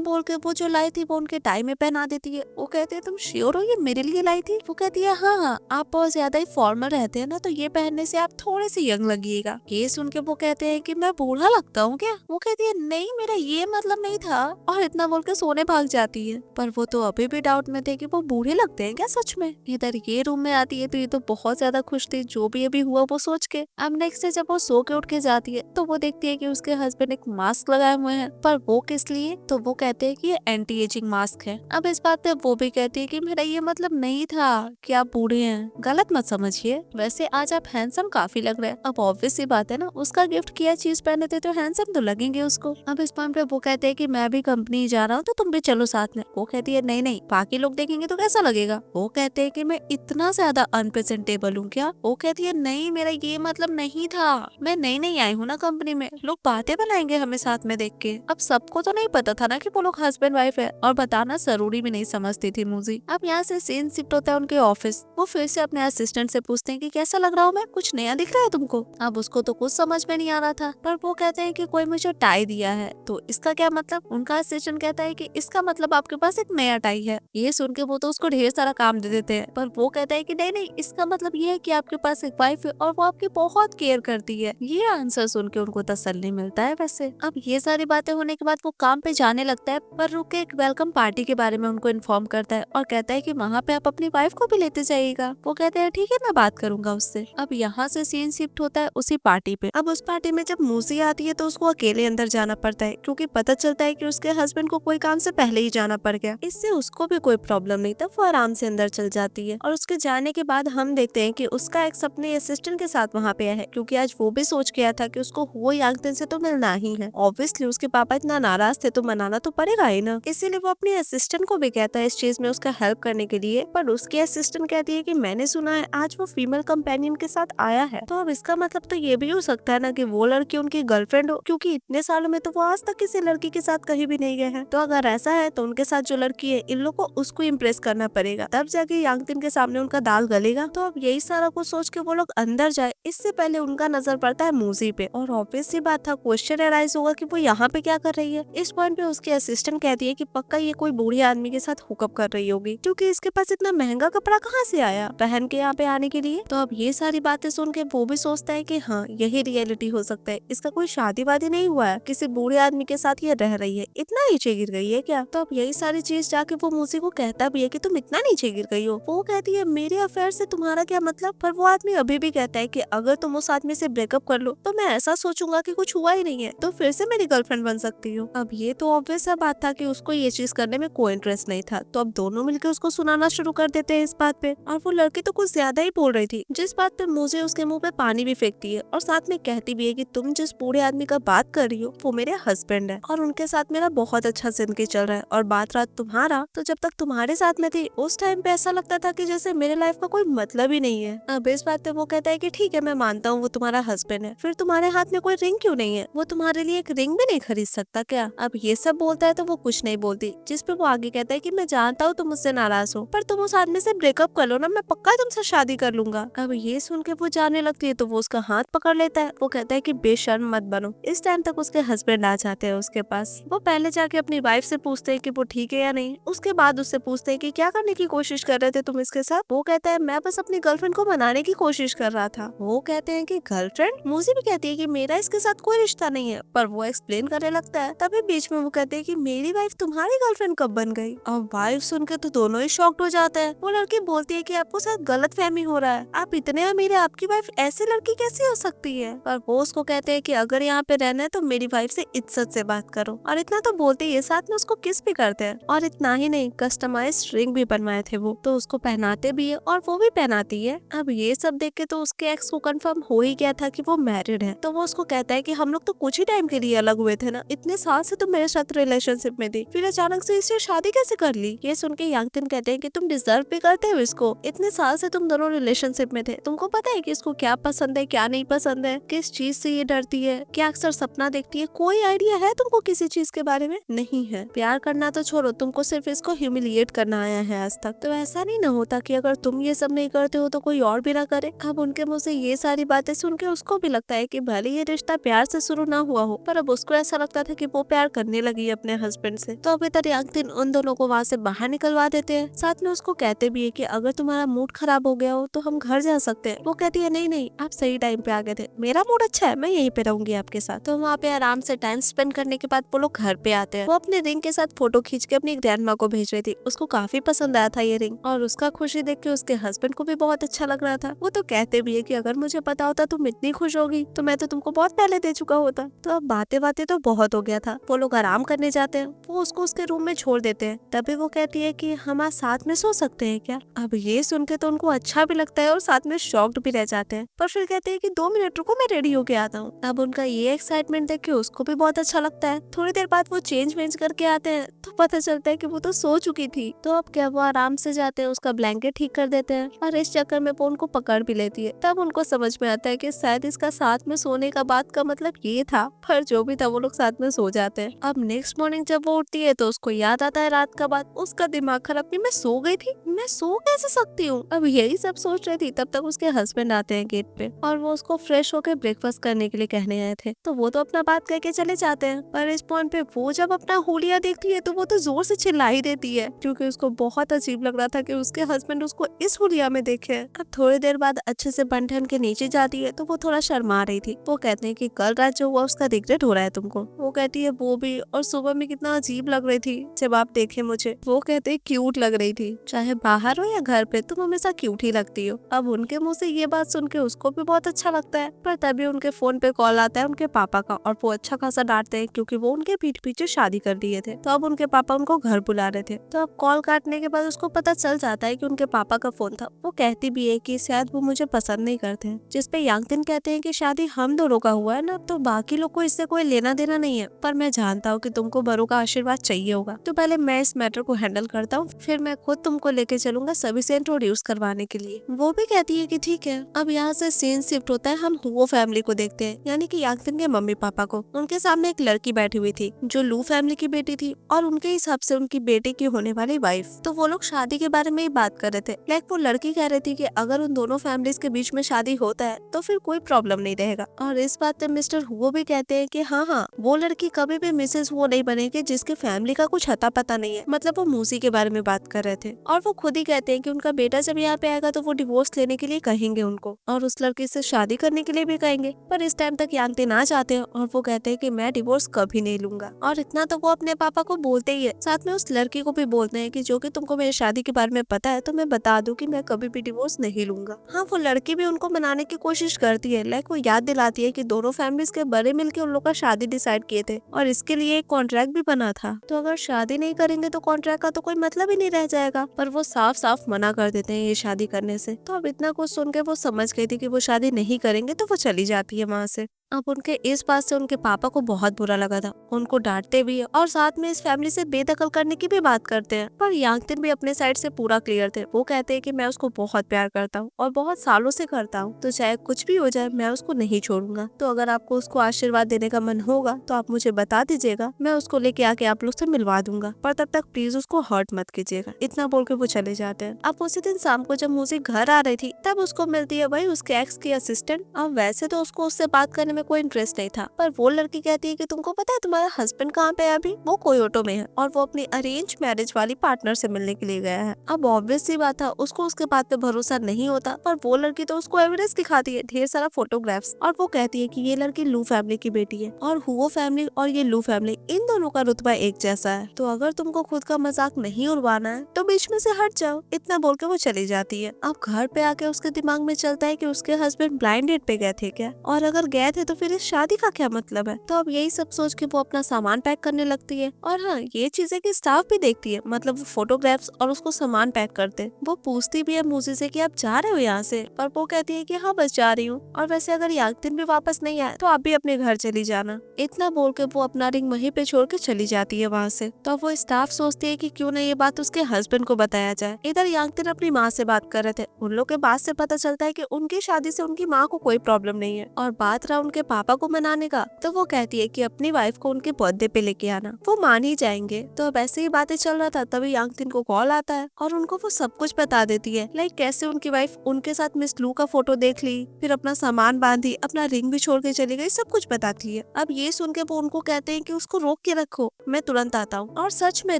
Speaker 1: बोल के वो जो लाई थी वो उनके टाई में पहना देती है। वो कहते हैं तुम श्योर हो ये मेरे लिए लाई थी? वो कहती है हाँ हाँ, आप आप बहुत ज्यादा ही फॉर्मल रहते हैं ना, तो ये पहनने से आप थोड़े से यंग लगिएगा। ये सुन के वो कहते हैं कि मैं बूढ़ा लगता हूँ क्या? वो कहती है नहीं, मेरा ये मतलब नहीं था, और इतना बोल के सोने भाग जाती है। पर वो तो अभी भी डाउट में थे कि वो बूढ़े लगते हैं क्या सच में। इधर ये रूम में आती है तो ये तो बहुत ज्यादा खुश थी जो भी अभी हुआ वो सोच के। अब नेक्स्ट डे जब वो सो के उठ के जाती है तो वो देखती है कि उसके हस्बैंड एक मास्क लगाए हुए हैं, पर वो किस लिए? तो वो कहते हैं कि ये एंटी एजिंग मास्क है। अब इस बात पे वो भी कहती है कि मेरा ये मतलब नहीं था कि आप बूढ़े हैं, गलत मत समझिए, वैसे आज आप हैंडसम काफी लग रहे हैं। अब ऑब्वियस सी बात है ना, उसका गिफ्ट किया चीज पहने थे तो हैंडसम तो लगेंगे उसको। अब इस पॉइंट पे वो कहते हैं कि मैं भी कंपनी जा रहा हूँ तो तुम भी चलो साथ में। वो कहती है नहीं नहीं, बाकी लोग देखेंगे तो कैसा लगेगा। वो कहते हैं कि मैं इतना ज्यादा अनप्रेजेंटेबल हूँ क्या? वो कहती है नहीं, मेरा ये मतलब नहीं था, मैं नई नई आई हूँ ना कंपनी में, लोग बातें बनाएंगे हमें साथ में देख के। अब सबको तो नहीं पता था ना कि वो लोग हस्बैंड वाइफ है, और बताना जरूरी भी नहीं समझती थी मूजी। अब यहाँ से सीन शिफ्ट होता है उनके ऑफिस। वो फिर से अपने असिस्टेंट से पूछते हैं कि कैसा लग रहा हूँ मैं, कुछ नया दिख रहा है तुमको? अब उसको तो कुछ समझ में नहीं आ रहा था, पर वो कहते हैं कि कोई मुझे टाई दिया है, तो इसका क्या मतलब? उनका असिस्टेंट कहता है कि इसका मतलब आपके पास एक नया टाई है। ये सुन के वो तो उसको ढेर सारा काम दे देते हैं, पर वो कहता है कि नहीं नहीं, इसका मतलब ये है कि आपके पास एक वाइफ है और वो आपकी बहुत केयर करती है। ये आंसर सुन के उनको तसल्ली मिलता है। वैसे अब ये सारी बातें होने के बाद वो काम पे जाने लगता है, पर रुक के एक वेलकम पार्टी के बारे में उनको इन्फॉर्म करता है और कहता है कि वहाँ पे आप अपनी वाइफ को भी लेते जाइएगा। वो कहते हैं ठीक है, मैं बात करूंगा उससे। अब यहाँ से सीन शिफ्ट होता है उसी पार्टी पे। अब उस पार्टी में जब मूसी आती है तो उसको अकेले अंदर जाना पड़ता है, क्योंकि पता चलता है कि उसके हस्बैंड को कोई काम से पहले ही जाना पड़ गया। इससे उसको भी कोई प्रॉब्लम नहीं था, वो आराम से अंदर चल जाती है। और उसके जाने के बाद हम देखते हैं कि उसका एक्स अपने असिस्टेंट के साथ वहाँ पे है, क्योंकि आज वो भी सोच गया था कि उसको हुआ यांगतेन से तो मिलना ही है। ऑब्वियसली उसके पापा इतना नाराज थे तो मनाना तो पड़ेगा ही ना, इसीलिए वो अपने असिस्टेंट को भी कहता है इस चीज में उसका हेल्प करने के लिए। पर उसकी असिस्टेंट कहती है कि मैंने सुना है आज वो फीमेल कंपेनियन के साथ आया है, तो अब इसका मतलब तो ये भी हो सकता है ना कि वो लड़की उनकी गर्लफ्रेंड हो, क्योंकि इतने सालों में तो वो आज तक किसी लड़की के साथ कहीं भी नहीं गए हैं। तो अगर ऐसा है तो उनके साथ जो लड़की है, इन लोग को उसको इम्प्रेस करना पड़ेगा, तब जाके यांगतिन के सामने उनका दाल गलेगा। तो अब यही सारा कुछ सोच के वो लोग अंदर जाए, इससे पहले उनका नजर पड़ता है मूजी पे। और ऑब्वियस सी बात था, क्वेश्चन अराइज होगा कि वो यहाँ पे क्या कर रही है। इस पॉइंट पे उसकी असिस्टेंट कहती है कि पक्का ये कोई बूढ़े आदमी के साथ हुकअप कर रही होगी, क्योंकि इसके पास इतना महंगा कपड़ा कहाँ से आया पहन के यहाँ पे आने के लिए। तो अब ये सारी बातें सुन के वो भी सोचता है कि हाँ, यही रियलिटी हो सकता है, इसका कोई शादी वादी नहीं हुआ है, किसी बूढ़े आदमी के साथ ये रह रही है, इतना नीचे गिर गई है क्या। तो अब यही सारी चीज जाके वो मूसी को कहता भी है कि तुम इतना नीचे गिर गई हो। वो कहती है मेरे अफेयर से तुम्हारा क्या मतलब। पर वो आदमी अभी भी कहता है कि अगर तुम उस आदमी से ब्रेकअप कर लो तो मैं ऐसा सोचूंगा कि कुछ हुआ ही नहीं है, तो फिर से मेरी गर्लफ्रेंड बन सकती हो। अब ये तो ऑब्वियस सा बात था कि उसको ये चीज करने में कोई इंटरेस्ट नहीं था, तो अब दोनों मिलकर उसको सुनाना शुरू कर देते हैं इस बात पे। और वो लड़की तो कुछ ज्यादा ही बोल रही थी, जिस बात पे मुझे उसके मुंह पे पानी भी फेंकती है और साथ में कहती भी है कि तुम जिस बूढ़े आदमी का बात कर रही हो वो मेरे हस्बैंड है और उनके साथ मेरा बहुत अच्छा जिंदगी चल रहा है। और बात रहा तुम्हारा, तो जब तक तुम्हारे साथ में थी उस टाइम पे ऐसा लगता था कि जैसे मेरे लाइफ का कोई मतलब ही नहीं है। अब इस बात पे वो कहता है कि ठीक है, मैं मानता हूँ वो तुम्हारा हस्बैंड है, फिर तुम्हारे हाथ में कोई रिंग क्यों नहीं है? वो तुम्हारे लिए एक रिंग भी नहीं खरीद सकता क्या? अब ये सब बोलता है तो वो कुछ नहीं बोलती, जिस पे वो आगे कहता है कि मैं जानता हूँ तुम मुझसे नाराज हो, पर तुम उस आदमी से ब्रेकअप कर लो ना, मैं पक्का तुमसे शादी कर लूंगा। अब ये सुन के वो जाने लगती है तो वो उसका हाथ पकड़ लेता है। वो कहता है कि बेशर्म मत बनो। इस टाइम तक उसके हस्बैंड आ जाते हैं उसके पास। वो पहले जाके अपनी वाइफ से पूछते हैं कि वो ठीक है या नहीं, उसके बाद उससे पूछते हैं कि क्या करने की कोशिश कर रहे थे तुम इसके साथ। वो कहता है मैं बस अपनी गर्लफ्रेंड को मनाने की कोशिश कर रहा था। वो कहते हैं कि गर्लफ्रेंड? मूसी भी कहती है कि मेरा इसके साथ कोई रिश्ता नहीं है, पर वो एक्सप्लेन करने लगता है। तभी बीच में वो कहते हैं कि मेरी वाइफ तुम्हारी गर्लफ्रेंड कब बन गई? अब वाइफ सुन के तो दोनों ही शॉक्ड हो जाते हैं। वो लड़की बोलती है कि आपको शायद गलत फहमी हो रहा है, आप इतने अमीर है, आपकी वाइफ ऐसी लड़की कैसी हो सकती है? पर वो उसको कहते हैं कि अगर यहाँ पे रहना है तो मेरी वाइफ से इज्जत से बात करो। और इतना तो बोलते ही साथ में उसको किस भी करते हैं। और इतना ही नहीं, कस्टमाइज्ड रिंग भी बनवाए थे वो, तो उसको पहनाते भी है और वो भी पहनाती है। अब ये सब देख के तो उसके एक्स को कंफर्म हो ही गया था कि वो मैरिड है। तो वो उसको कहता है कि हम लोग तो कुछ ही टाइम के लिए अलग हुए थे ना, इतने साल से तुम मेरे साथ रिलेशनशिप में थी, फिर अचानक से इससे शादी कैसे कर ली? ये सुन के यांगतिन कहते हैं कि तुम डिजर्व भी करते हो इसको, इतने साल से तुम दोनों रिलेशनशिप में थे, तुमको पता है कि इसको क्या पसंद है क्या नहीं पसंद है, किस चीज से ये डरती है, क्या अक्सर सपना देखती है, कोई आइडिया है तुमको किसी चीज के बारे में? नहीं है। प्यार करना तो छोड़ो, तुमको सिर्फ इसको ह्यूमिलिएट करना आया है आज तक। तो ऐसा नहीं ना होता कि अगर तुम ये सब नहीं करते हो तो कोई और भी ना करे। अब उनके मुंह से ये सारी बातें सुन के उसको भी लगता है कि भले ये रिश्ता प्यार से शुरू ना हुआ हो, पर अब उसको ऐसा लगता था कि वो प्यार करने लगी अपने हस्बैंड से। तो अब इधर यांगतिन उन दोनों को वहाँ से बाहर निकलवा देते हैं। साथ में उसको कहते भी है कि अगर तुम्हारा मूड खराब हो गया हो तो हम घर जा सकते हैं। वो कहती है नहीं नहीं, आप सही टाइम पे आ गए थे, मेरा मूड अच्छा है, मैं यहीं पे रहूंगी आपके साथ। तो वहाँ पे आराम से टाइम स्पेंड करने के बाद वो लोग घर पे आते हैं। वो अपने रिंग के साथ फोटो खींच के अपनी ग्रैंडमा को भेज रही थी। उसको काफी पसंद आया था ये रिंग, और उसका खुशी देख के उसके हस्बैंड को भी बहुत अच्छा लग रहा था। वो तो कहते भी है कि अगर मुझे पता होता तुम इतनी खुश होगी तो मैं तो तुमको बहुत पहले दे चुका होता। तो अब बातें बातें तो बहुत हो गया था। वो लोग आराम करने जाते हैं। वो उसको उसके रूम में छोड़ देते हैं। तभी वो कहती है कि हम आज साथ में सो सकते हैं क्या। अब ये सुन के तो उनको अच्छा भी लगता है और साथ में शॉक्ड भी रह जाते हैं, पर फिर कहते हैं कि 2 मिनट रुको, मैं रेडी होके आता हूँ। अब उनका ये एक्साइटमेंट देख के उसको भी बहुत अच्छा लगता है। थोड़ी देर बाद वो चेंज वेंज करके आते हैं तो पता चलता है कि वो तो सो चुकी थी। तो अब क्या, वो आराम से जाते हैं, उसका ब्लैंकेट ठीक कर देते हैं, और इस चक्कर में वो उनको पकड़ भी लेती है। तब उनको समझ में आता है कि शायद इसका साथ में सोने का बात का मतलब ये था, पर जो भी था वो लोग साथ में सो जाते हैं। अब नेक्स्ट मॉर्निंग जब वो उठती है तो उसको याद आता है रात का बात। उसका दिमाग खराब कि मैं सो गई थी, मैं सो कैसे सकती हूँ। अब यही सब सोच रही थी, तब तक उसके हस्बैंड आते हैं गेट पे, और वो उसको फ्रेश होकर ब्रेकफास्ट करने के लिए कहने आए थे। तो वो तो अपना बात करके चले जाते हैं, पर इस पॉइंट पे वो जब अपना हुलिया देखती है तो वो तो जोर से चिल्ला ही देती है, क्योंकि उसको बहुत अजीब लग रहा था कि उसके हस्बैंड उसको इस हुलिया में देखे। अब थोड़ी देर बाद अच्छे से बन ठन के नीचे जाती है तो वो थोड़ा शर्मा रही थी। वो कहते हैं कि कल रात जो हुआ उसका रिग्रेट हो रहा है तुमको। वो कहती है वो भी, और सुबह में कितना अजीब लग रही थी जब आप देखे मुझे। वो कहते हैं क्यूट लग रही थी, चाहे बाहर हो या घर पे तुम हमेशा क्यूट ही लगती हो। अब उनके मुंह से ये बात सुन के उसको भी बहुत अच्छा लगता है, पर तभी उनके फोन पे कॉल आता है उनके पापा का, और वो अच्छा खासा डांटते हैं क्योंकि वो उनके पीठ पीछे शादी कर दिए थे। तो अब उनके पापा उनको घर बुला रहे थे। तो अब कॉल काटने के बाद उसको पता चल जाता है कि उनके पापा का फोन था। वो कहती भी है कि शायद वो मुझे पसंद नहीं करते हैं, जिसपे यांगतिन कहते हैं कि शादी हम दोनों का हुआ है ना, तो बाकी लोग को इससे कोई लेना देना नहीं है, पर मैं जानता हूँ कि तुमको बड़ों का आशीर्वाद चाहिए होगा, तो पहले मैं इस मैटर को हैंडल करता हूँ, फिर मैं खुद तुमको लेके चलूंगा सभी से इंट्रोड्यूस करवाने के लिए। वो भी कहती है कि ठीक है। अब यहाँ से सीन शिफ्ट होता है, हम हुओ फैमिली को देखते हैं, यानी कि यांगतिन के मम्मी पापा को। उनके सामने एक लड़की बैठी हुई थी जो लू फैमिली की बेटी थी, और उनके हिसाब से उनकी बेटे की होने वाली वाइफ। तो वो लोग शादी के बारे में ही बात कर रहे थे। लाइक वो लड़की कह रही थी कि अगर उन दोनों फैमिलीज के बीच में शादी होता है तो फिर कोई प्रॉब्लम नहीं रहेगा। और इस बात पे मिस्टर हुओ भी कहते हैं कि हाँ, वो लड़की कभी भी मिसेस वो नहीं बनेगी जिसके फैमिली का कुछ अता पता नहीं है। मतलब वो मूसी के बारे में बात कर रहे थे, और वो खुद ही कहते हैं कि उनका बेटा जब यहाँ पे आएगा तो वो डिवोर्स लेने के लिए कहेंगे उनको, और उस लड़की से शादी करने के लिए भी कहेंगे। पर इस टाइम तक यांगतिन आ जाते हैं और वो कहते हैं कि मैं डिवोर्स कभी नहीं लूंगा। और इतना तो वो अपने पापा को बोलते ही है, साथ में उस लड़की को भी बोलते हैं कि जो कि तुमको मेरी शादी के बारे में पता है तो मैं बता दूं कि मैं कभी भी डिवोर्स नहीं लूंगा। हाँ, वो लड़की भी उनको मनाने की कोशिश करती है। लाइक वो याद दिलाती है कि दोनों फैमिलीज के बड़े मिलकर उन लोग का शादी डिसाइड किए थे, और इसके लिए एक कॉन्ट्रैक्ट भी बना था। तो अगर शादी नहीं करेंगे तो कॉन्ट्रैक्ट का तो कोई मतलब ही नहीं रह जाएगा। पर वो साफ साफ मना कर देते हैं ये शादी करने से। तो अब इतना कुछ सुन के वो समझ गई थी कि वो शादी नहीं करेंगे, तो वो चली जाती है वहाँ से। अब उनके इस बात से उनके पापा को बहुत बुरा लगा था। उनको डांटते भी है और साथ में इस फैमिली से बेदखल करने की भी बात करते हैं। पर यांगतिन भी अपने साइड से पूरा क्लियर थे। वो कहते हैं कि मैं उसको बहुत प्यार करता हूँ और बहुत सालों से करता हूँ, तो चाहे कुछ भी हो जाए मैं उसको नहीं छोड़ूंगा। तो अगर आपको उसको आशीर्वाद देने का मन होगा तो आप मुझे बता दीजिएगा, मैं उसको लेके आके आप लोग से मिलवा दूंगा, पर तब तक प्लीज उसको हर्ट मत कीजिएगा। इतना बोल के वो चले जाते हैं। अब उसी दिन शाम को जब मूसी घर आ रही थी तब उसको मिलती है वही उसके एक्स की असिस्टेंट। अब वैसे तो उसको उससे बात करने में कोई इंटरेस्ट नहीं था, पर वो लड़की कहती है कि तुमको पता है तुम्हारा हस्बैंड कहाँ पे है अभी? वो कोयोटो में है और वो अपनी अरेंज मैरिज वाली पार्टनर से मिलने के लिए गया है। अब ऑब्वियस सी बात था उसको उसके बात पे भरोसा नहीं होता, पर वो लड़की तो उसको एविडेंस दिखाती है, ढेर सारा फोटोग्राफ्स, और वो कहती है कि ये लड़की लू फैमिली की बेटी है और हुओ फैमिली और ये लू फैमिली इन दोनों का रुतबा एक जैसा है। तो अगर तुमको खुद का मजाक नहीं उड़वाना है तो बीच में से हट जाओ। इतना बोल के वो चली जाती है। अब घर पे आके उसके दिमाग में चलता है कि उसके हस्बैंड ब्लाइंड डेट पे गए थे क्या, और अगर गए थे तो फिर इस शादी का क्या मतलब है। तो अब यही सब सोच के वो अपना सामान पैक करने लगती है। और हाँ, ये चीजें की स्टाफ भी देखती है, मतलब वो फोटोग्राफ्स और उसको सामान पैक करते। वो पूछती भी है मूसी से कि आप जा रहे हो यहाँ से, पर वो कहती है कि हाँ बस जा रही हूँ, और वैसे अगर यांगतिन भी वापस नहीं आए तो आप भी अपने घर चली जाना। इतना बोल के वो अपना रिंग वहीं पे छोड़ के चली जाती है वहाँ से। तो वो स्टाफ सोचती है कि क्यों ना ये बात उसके हस्बैंड को बताया जाए। इधर यांगतिन अपनी माँ से बात कर रहे थे। उन लोग के बात से पता चलता है कि उनकी शादी से उनकी माँ को कोई प्रॉब्लम नहीं है, और बात रहा उनके उनके पापा को मनाने का, तो वो कहती है कि अपनी वाइफ को उनके बर्थडे पे लेके आना, वो मान ही जाएंगे। तो अब ऐसे ही बातें चल रहा था, तभी यांग तिन को कॉल आता है और उनको वो सब कुछ बता देती है, लाइक कैसे उनकी वाइफ उनके साथ मिस लू का फोटो देख ली, फिर अपना सामान बांधी, अपना रिंग भी छोड़ के चली गई, सब कुछ बताती है। अब ये सुन के वो उनको कहते हैं कि उसको रोक के रखो, मैं तुरंत आता हूँ। और सच में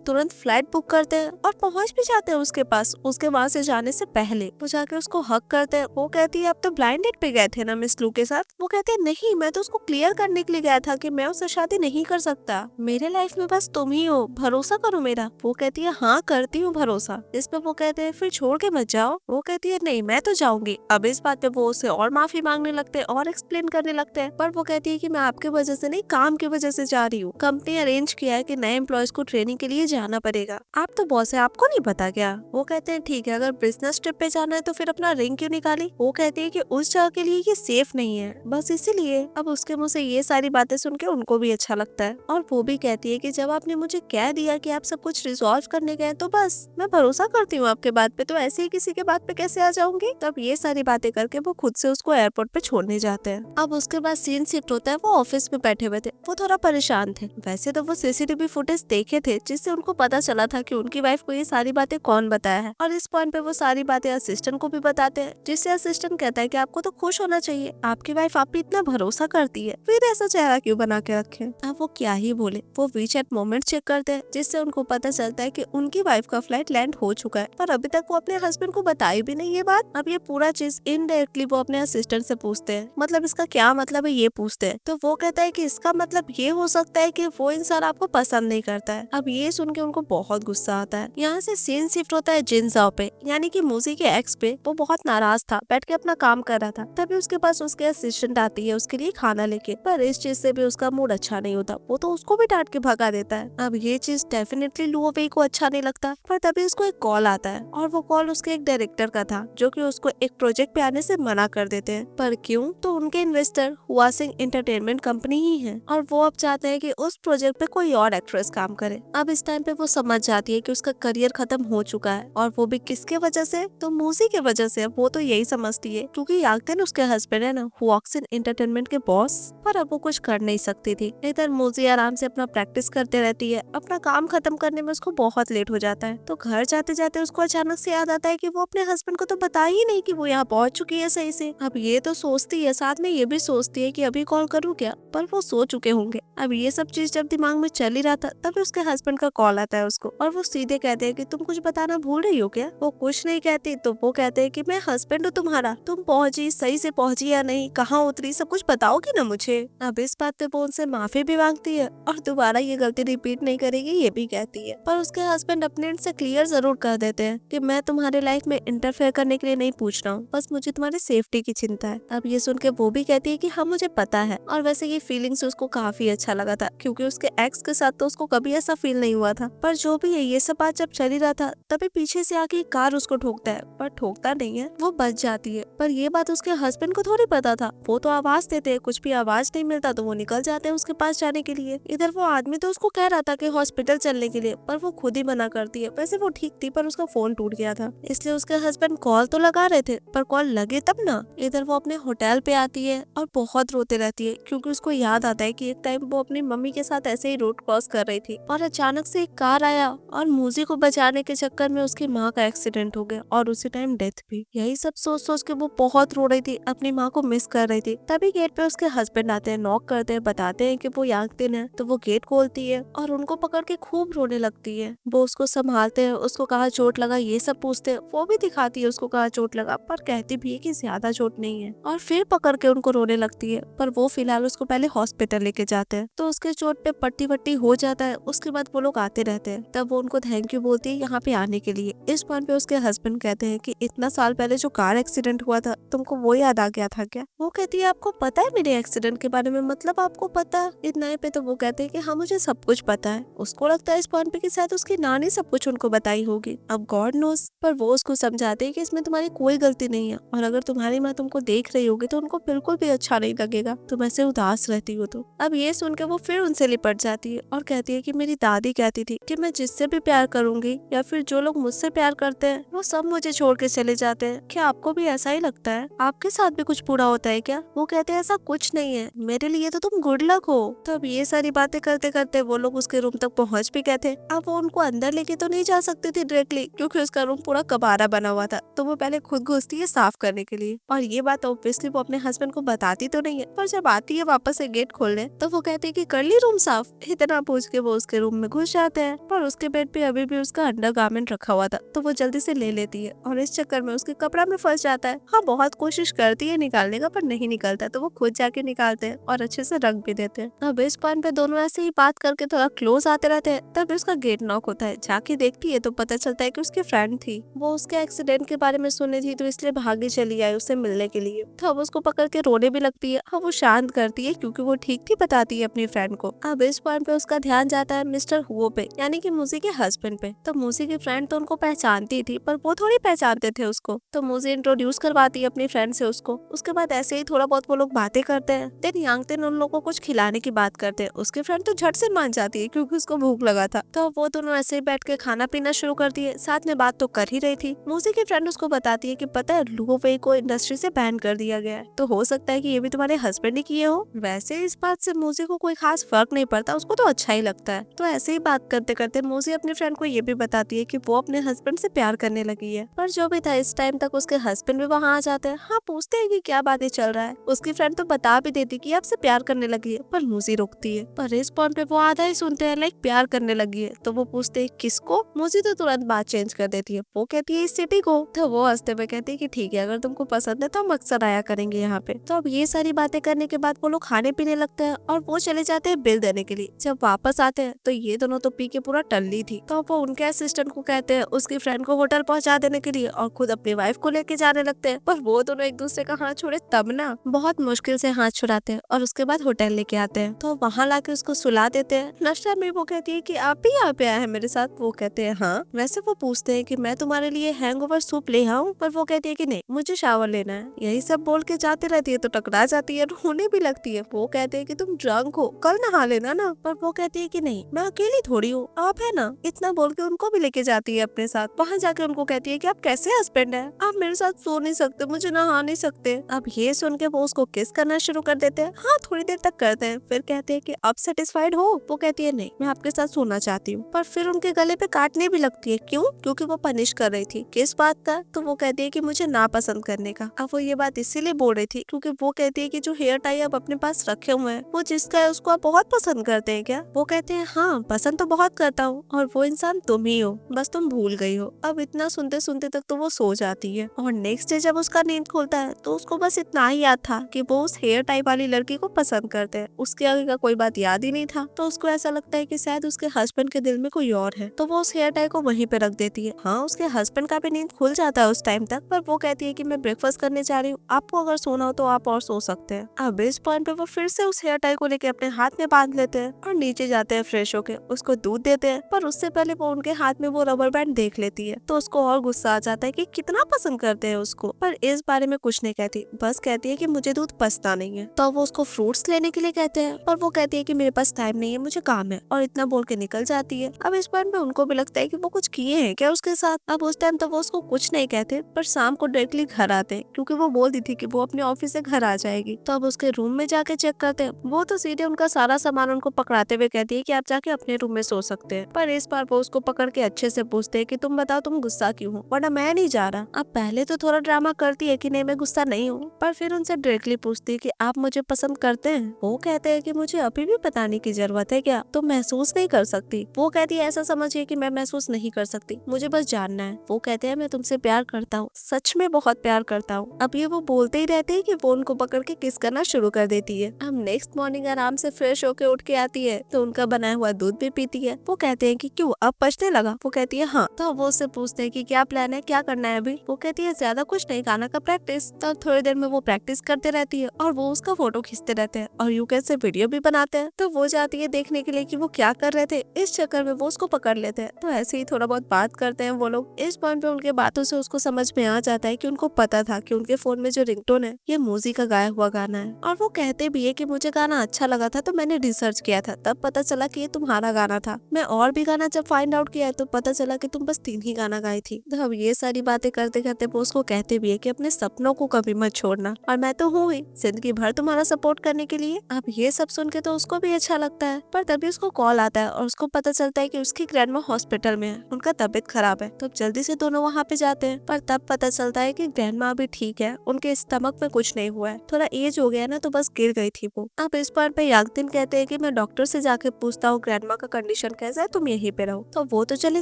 Speaker 1: तुरंत फ्लाइट बुक करते हैं और पहुंच भी जाते हैं उसके पास, उसके वहाँ से जाने से पहले वो जाके उसको हक करते हैं। वो कहती है आप तो ब्लाइंड डेट पे गए थे ना मिस लू के साथ। वो कहते हैं नहीं, मैं तो उसको क्लियर करने के लिए गया था कि मैं उससे शादी नहीं कर सकता, मेरे लाइफ में बस तुम ही हो, भरोसा करो मेरा। वो कहती है हाँ करती हूँ भरोसा। इस पे वो कहते हैं फिर छोड़ के मत जाओ। वो कहती है नहीं मैं तो जाऊंगी। अब इस बात पे वो उससे और माफी मांगने लगते हैं और एक्सप्लेन करने लगते हैं, पर वो कहती है कि मैं आपके वजह से नहीं, काम की वजह से जा रही हूँ। कंपनी अरेंज किया है कि नए एम्प्लॉयज को ट्रेनिंग के लिए जाना पड़ेगा, आप तो बॉस है, आपको नहीं पता क्या। वो कहते हैं ठीक है, अगर बिजनेस ट्रिप पे जाना है तो फिर अपना रिंग क्यों निकाली। वो कहती है कि उस जगह के लिए ये सेफ नहीं है, बस इसीलिए। अब उसके मुंह से ये सारी बातें सुन के उनको भी अच्छा लगता है और वो भी कहती है कि जब आपने मुझे कह दिया कि आप सब कुछ रिजॉल्व करने गए तो बस मैं भरोसा करती हूँ आपके बात पे, तो ऐसे ही किसी के बात पे कैसे आ जाऊंगी। तब ये सारी बातें करके वो खुद से उसको एयरपोर्ट पे छोड़ने जाते हैं। अब उसके बाद सीन शिफ्ट होता है, वो ऑफिस में बैठे हुए थे, वो थोड़ा परेशान थे। वैसे तो वो सीसीटीवी फुटेज देखे थे जिससे उनको पता चला था कि उनकी वाइफ को ये सारी बातें कौन बताया है, और इस पॉइंट पे वो सारी बातें असिस्टेंट को भी बताते हैं, जिससे असिस्टेंट कहता है कि आपको तो खुश होना चाहिए, आपकी वाइफ आप पे इतना भरोसा करती है, फिर ऐसा चेहरा क्यों बना के रखे। अब वो क्या ही बोले। वो वीचैट मोमेंट चेक करते हैं जिससे उनको पता चलता है कि उनकी वाइफ का फ्लाइट लैंड हो चुका है, पर अभी तक वो अपने हस्बैंड को बताई भी नहीं ये बात। अब ये पूरा चीज इनडायरेक्टली वो अपने असिस्टेंट से पूछते हैं, मतलब इसका क्या मतलब है ये पूछते हैं। तो वो कहता है कि इसका मतलब ये हो सकता है कि वो इंसान आपको पसंद नहीं करता है। अब ये सुन के उनको बहुत गुस्सा आता है। यहाँ से सीन शिफ्ट होता है जिनजाओ पे, यानी कि मूजी के एक्स पे। वो बहुत नाराज था, बैठ के अपना काम कर रहा था, तभी उसके पास उसके असिस्टेंट आती है उसके लिए खाना लेके, पर इस चीज से भी उसका मूड अच्छा नहीं होता, वो तो उसको भी डांट के भगा देता है। अब ये चीज डेफिनेटली लुओ वेई को अच्छा नहीं लगता, पर तभी उसको एक कॉल आता है और वो कॉल उसके एक डायरेक्टर का था जो कि उसको एक प्रोजेक्ट पे आने से मना कर देते हैं। पर क्यों, तो उनके इन्वेस्टर हुआसिंग एंटरटेनमेंट कंपनी ही है और वो अब चाहते हैं कि उस प्रोजेक्ट पे कोई और एक्ट्रेस काम करे। अब इस टाइम पे वो समझ जाती है कि उसका करियर खत्म हो चुका है, और वो भी किसके वजह से, तो मूजी के वजह से। वो तो यही समझती है क्योंकि यागदेन उसके हस्बैंड है ना, हुआसिंग एंटरटेनमेंट के बॉस। पर अब वो कुछ कर नहीं सकती थी। इधर मूजी आराम से अपना प्रैक्टिस करते रहती है, अपना काम खत्म करने में उसको बहुत लेट हो जाता है। तो घर जाते जाते उसको अचानक से याद आता है कि वो अपने हस्बैंड को तो बता ही नहीं कि वो यहाँ पहुंच चुकी है सही से। अब ये तो सोचती है, साथ में ये भी सोचती है कि अभी कॉल करूँ क्या, पर वो सो चुके होंगे। अब ये सब चीज जब दिमाग में चल ही रहा था, तभी उसके हस्बैंड का कॉल आता है उसको, और वो सीधे कहते हैं कि तुम कुछ बताना भूल रही हो क्या। वो कुछ नहीं कहती, तो वो कहते हैं कि मैं हस्बैंड हूँ तुम्हारा, तुम पहुंची सही से पहुंची या नहीं, कहाँ उतरी, सब कुछ बताओगी ना मुझे। अब इस बात पे वो उनसे माफी भी मांगती है और दोबारा ये गलती रिपीट नहीं करेगी ये भी कहती है। पर उसके हस्बैंड अपने एंड से क्लियर जरूर कर देते हैं कि मैं तुम्हारे लाइफ में इंटरफेयर करने के लिए नहीं पूछ रहा हूँ, बस मुझे तुम्हारी सेफ्टी की चिंता है। अब ये सुन के वो भी कहती है कि हाँ मुझे पता है, और वैसे ये फीलिंग्स उसको काफी अच्छा लगा था क्योंकि उसके एक्स के साथ तो उसको कभी ऐसा फील नहीं हुआ था। पर जो भी है, ये सब बात जब चल ही रहा था, तभी पीछे से आके एक कार उसको ठोकता है, पर ठोकता नहीं है, वो बच जाती है। पर ये बात उसके हस्बैंड को थोड़ी पता था। वो तो आवाज देते हैं, कुछ भी आवाज नहीं मिलता तो वो निकल जाते हैं उसके पास जाने के लिए। इधर वो आदमी तो उसको कह रहा था कि हॉस्पिटल चलने के लिए, पर वो खुद ही मना करती है। वैसे वो ठीक थी, पर उसका फोन टूट गया था, इसलिए उसके हस्बैंड कॉल तो लगा रहे थे, पर कॉल लगे तब ना। इधर वो अपने होटल पे आती है और बहुत रोते रहती है क्योंकि उसको याद आता है कि एक टाइम वो अपनी मम्मी के साथ ऐसे ही रोड क्रॉस कर रही थी और अचानक से एक कार आया और मूजी को बचाने के चक्कर में उसकी माँ का एक्सीडेंट हो गया और उसी टाइम डेथ भी। यही सब सोच सोच के वो बहुत रो रही थी, अपनी माँ को मिस कर रही थी। तभी गेट पे उसके हस्बैंड आते हैं, नॉक करते हैं, बताते हैं कि वो यागदिन है। तो वो गेट खोलती है और उनको पकड़ के खूब रोने लगती है। वो उसको संभालते हैं, उसको कहाँ चोट लगा ये सब पूछते हैं, वो भी दिखाती है उसको कहाँ चोट लगा, पर कहती भी है कि ज्यादा चोट नहीं है, और फिर पकड़ के उनको रोने लगती है। पर वो फिलहाल उसको पहले हॉस्पिटल लेके जाते हैं, तो उसके चोट पे पट्टी वट्टी हो जाता है। उसके बाद वो लोग आते रहते हैं, तब वो उनको थैंक यू बोलती है यहाँ पे आने के लिए। इस पॉइंट पे उसके हस्बैंड कहते हैं कि इतना साल पहले जो कार एक्सीडेंट हुआ था, तुमको वो याद आ गया था क्या। वो कहती है आपको पता है मेरे एक्सीडेंट के बारे में, मतलब आपको पता इतना पे। तो वो कहते हैं कि हाँ मुझे सब कुछ पता है। उसको लगता है इस पॉइंट पे कि शायद उसकी नानी सब कुछ उनको बताई होगी, अब गॉड नोस। पर वो उसको समझाते हैं कि इसमें तुम्हारी कोई गलती नहीं है, और अगर तुम्हारी माँ तुमको देख रही होगी तो उनको बिल्कुल भी अच्छा नहीं लगेगा, तुम ऐसे उदास रहती हो। तो अब ये सुन के वो फिर उनसे लिपट जाती है और कहती है कि मेरी दादी कहती थी कि मैं जिससे भी प्यार करूंगी या फिर जो लोग मुझसे प्यार करते हैं वो सब मुझे छोड़ के चले जाते हैं। क्या आपको भी ऐसा ही लगता है? आपके साथ भी कुछ बुरा होता है क्या? वो कहते हैं ऐसा कुछ नहीं है, मेरे लिए तो तुम गुड लक हो। तो अब ये सारी बातें करते करते वो लोग उसके रूम तक पहुंच भी गए थे। अब वो उनको अंदर लेके तो नहीं जा सकती थी डायरेक्टली, क्योंकि उसका रूम पूरा कबाड़ा बना हुआ था। तो वो पहले खुद घुसती है साफ करने के लिए, और ये बात ऑब्वियसली वो अपने हस्बैंड को बताती तो नहीं है, पर जब आती है वापस से गेट खोलने तो वो कहते हैं कि कर ली रूम साफ। इतना पूछ के वो उसके रूम में घुस जाते हैं, पर उसके बेड पे अभी भी उसका अंडरगारमेंट रखा हुआ था, तो वो जल्दी से ले लेती है और इस चक्कर में उसके कपड़ा में फंस जाता है। हाँ, बहुत कोशिश करती है निकालने का, पर नहीं निकलता, तो वो खुद जाके निकालते हैं और अच्छे से रख भी देते हैं। अब इस पॉइंट पे दोनों ऐसे ही बात करके थोड़ा क्लोज आते रहते हैं। तब उसका गेट नॉक होता है, जाके देखती है तो पता चलता है कि उसकी फ्रेंड थी। वो उसके एक्सीडेंट के बारे में सुनी थी, तो इसलिए भागी चली आई उससे मिलने के लिए। तो अब उसको पकड़ के रोने भी लगती है। अब वो शांत करती है क्योंकि वो ठीक थी, बताती है अपनी फ्रेंड को। अब इस पॉइंट पे उसका ध्यान जाता है मिस्टर हुओ पे, यानी कि मूजी के हस्बैंड पे। तो मूजी की फ्रेंड तो उनको पहचानती थी, पर वो थोड़ी पहचानते थे उसको। तो मूजी इंट्रोड्यूस करवाती है अपनी फ्रेंड से उसको। उसके बाद ऐसे ही थोड़ा बहुत वो लोग बातें करते हैं। देन यांगतेन उन लोगों को कुछ खिलाने की बात करते हैं। उसकी फ्रेंड तो झट से मान जाती है क्योंकि उसको भूख लगा था। तो वो दोनों ऐसे ही बैठ के खाना पीना शुरू करती है, साथ में बात तो कर ही रही थी। मूजी की फ्रेंड उसको बताती है कि पता है लुओ वेई को इंडस्ट्री से बैन कर दिया गया है, तो हो सकता है कि ये भी तुम्हारे हस्बैंड ही किए हो। वैसे इस बात से मूजी को कोई खास फर्क नहीं पड़ता, उसको तो अच्छा ही लगता है। तो ऐसे ही बात करते करते मूजी अपनी फ्रेंड को ये भी बताती है कि वो अपने हस्बैंड से प्यार करने लगी है। पर जो भी था, इस टाइम तक उसके हस्बैंड भी वहाँ आ जाते हैं। हाँ, पूछते हैं कि क्या बातें चल रहा है। उसकी फ्रेंड तो बता भी देती कि आपसे प्यार करने लगी है, पर मूजी रोकती है। पर इस पॉइंट पे वो आधा ही सुनते हैं, लाइक प्यार करने लगी है। तो वो पूछते हैं किसको। मूजी तो तुरंत बात चेंज कर देती है, वो कहती है इस सिटी को। तो वो हंसते हुए कहती है कि ठीक है, अगर तुमको पसंद है तो हम अक्सर आया करेंगे यहाँ पे। तो अब ये सारी बातें करने के बाद वो लोग खाने पीने लगते हैं और वो चले जाते हैं बिल देने के लिए। जब वापस आते हैं तो ये दोनों तो पी के पूरा टल्ली थी। तो वो उनके असिस्टेंट को कहते हैं उसकी फ्रेंड को होटल पहुंचा देने के लिए और खुद अपनी वाइफ को लेके जाने लगते हैं। पर वो दोनों एक दूसरे का हाथ छोड़े तब ना, बहुत मुश्किल से हाथ छुड़ाते हैं और उसके बाद होटल लेके आते हैं। तो वहाँ लाके उसको सुला देते हैं। नाश्ता में वो कहती है कि आप भी यहाँ पे आए हैं मेरे साथ। वो कहते हैं हाँ। वैसे वो पूछते हैं कि मैं तुम्हारे लिए हैंगओवर सूप ले आऊं, पर वो कहती है कि नहीं, मुझे शावर लेना है। यही सब बोल के जाते रहती है तो टकरा जाती है, रोने भी लगती है। वो कहते हैं कि तुम ड्रंक हो, कल नहा लेना ना। पर वो कहती है कि नहीं, मैं अकेली थोड़ी हूँ, आप है ना। इतना बोल के उनको भी लेके जाती है अपने साथ। वहाँ जाके उनको कहती है कि आप कैसे हस्बैंड है, आप मेरे साथ सो नहीं सकते, मुझे नहा नहीं सकते। अब ये सुन के वो उसको किस करना शुरू कर देते हैं। हाँ, थोड़ी देर तक करते हैं, फिर कहते हैं कि आप सेटिस्फाइड हो। वो कहती है नहीं, मैं आपके साथ सोना चाहती हूँ। पर फिर उनके गले पे काटने भी लगती है। क्यों? क्योंकि वो पनिश कर रही थी। किस बात का? तो वो कहती है कि मुझे नापसंद करने का। अब वो ये बात इसीलिए बोल रही थी क्योंकि वो कहती है कि जो हेयर टाई आप अपने पास रखे हुए हैं, वो जिसका है उसको आप बहुत पसंद करते हैं क्या? वो कहते हैं हाँ, पसंद तो बहुत करता हूँ, और वो इंसान तुम ही हो, बस तुम भूल गई हो। अब इतना सुनते सुनते तक तो वो सो जाती है। और नेक्स्ट डे जब उसका नींद खुलता है तो उसको बस इतना ही याद था कि वो उस हेयर टाई वाली लड़की को पसंद करते हैं। उसके आगे का कोई बात याद ही नहीं था। तो उसको ऐसा लगता है कि शायद उसके हस्बैंड के दिल में कोई और है। तो वो उस हेयर टाई को वहीं पे रख देती है। हाँ, उसके हस्बैंड का भी नींद खुल जाता है उस टाइम तक, पर वो कहती है कि मैं ब्रेकफास्ट करने जा रही हूँ, आपको अगर सोना हो तो आप और सो सकते हैं। अब इस पॉइंट पे वो फिर से उस हेयर टाई को लेके अपने हाथ में बांध लेते हैं और नीचे जाते हैं फ्रेश होके। उसको दूध देते हैं, पर उससे पहले वो उनके हाथ में वो रबर बैंड देख लेती है। तो उसको और गुस्सा आ जाता है कि कितना पसंद करते हैं उसको, पर इस बारे में कुछ नहीं कहती, बस कहती है कि मुझे दूध पसंद नहीं है। तो वो उसको फ्रूट्स लेने के लिए कहते हैं, पर वो कहती है कि मेरे पास टाइम नहीं है, मुझे काम है, और इतना बोल के निकल जाती है। अब इस पॉइंट पे उनको भी लगता है कि वो कुछ किए हैं क्या उसके साथ। अब उस टाइम तो वो उसको कुछ नहीं कहते, पर शाम को डायरेक्टली घर आते हैं क्योंकि वो बोलती थी कि वो अपने ऑफिस से घर आ जाएगी। तो अब उसके रूम में जाके चेक करते हैं, वो तो सीधे उनका सारा सामान उनको पकड़ाते हुए कहती है कि आप जाके अपने रूम में सो सकते हैं। पर इस बार वो उसको पकड़ के अच्छे से पूछते हैं कि तुम बताओ तुम गुस्सा क्यों हो, वरना मैं नहीं जा रहा। अब पहले तो थोड़ा ड्रामा करती है कि नहीं मैं गुस्सा नहीं हूँ, पर फिर उनसे डायरेक्टली पूछती है कि आप मुझे पसंद करते हैं। वो कहते हैं कि मुझे अभी भी बताने की जरूरत है क्या, तो महसूस नहीं कर सकती। वो कहती है ऐसा समझिए कि मैं महसूस नहीं कर सकती, मुझे बस जानना है। वो कहते हैं मैं तुमसे प्यार करता हूँ, सच में बहुत प्यार करता हूँ। अब ये वो बोलते ही रहते हैं कि वो उनको पकड़ के किस करना शुरू कर देती है। अब नेक्स्ट मॉर्निंग आराम से फ्रेश होके उठ के आती है तो उनका बनाया हुआ दूध भी पीती है। वो कहते हैं कि क्यों, अब पछने लगा? वो कहती है हाँ। तो वो उससे पूछते हैं कि क्या प्लान है, क्या करना है अभी? वो कहती है ज्यादा कुछ नहीं, गाना का प्रैक्टिस। तो थोड़ी देर में वो प्रैक्टिस करते रहती है और वो उसका फोटो खींचते रहते हैं और यूके से वीडियो भी बनाते हैं। तो वो जाती है देखने के लिए कि वो क्या कर रहे थे। इस चक्कर में वो उसको पकड़ लेते हैं। तो ऐसे ही थोड़ा बहुत बात करते हैं वो लोग। इस पॉइंट पे उनके बातों से उसको समझ में आ जाता है कि उनको पता था कि उनके फोन में जो रिंगटोन है ये मूजी का गाया हुआ गाना है। और वो कहते भी है कि मुझे गाना अच्छा लगा था तो मैंने रिसर्च किया था, तब पता चला कि ये तुम्हारा गाना था। मैं और भी गाना जब फाइंड आउट किया तो पता चला कि तुम बस 3 ही गाना गाई थी। तो अब ये सारी बातें करते करते वो उसको कहते भी है कि अपने सपनों को कभी मत छोड़ना, और मैं तो हूँ ही, जिंदगी भर तुम्हारा सपोर्ट करने के लिए। अब ये सब सुन के तो उसको भी अच्छा लगता है, पर तभी उसको कॉल आता है और उसको पता चलता है कि उसकी ग्रैंडमा हॉस्पिटल में है, उनका तबीयत खराब है। तो अब जल्दी से दोनों वहाँ पे जाते हैं, पर तब पता चलता है कि ग्रैंडमा अभी ठीक है, उनके स्टमक में कुछ नहीं हुआ है, थोड़ा एज हो गया ना तो बस गिर गई थी वो। अब इस पॉइंट पे यागदिन कहते हैं कि मैं डॉक्टर से जाके पूछता हूँ ग्रैंडमा का कंडीशन कैसा है, तुम यहीं पे रहो। तो वो तो चले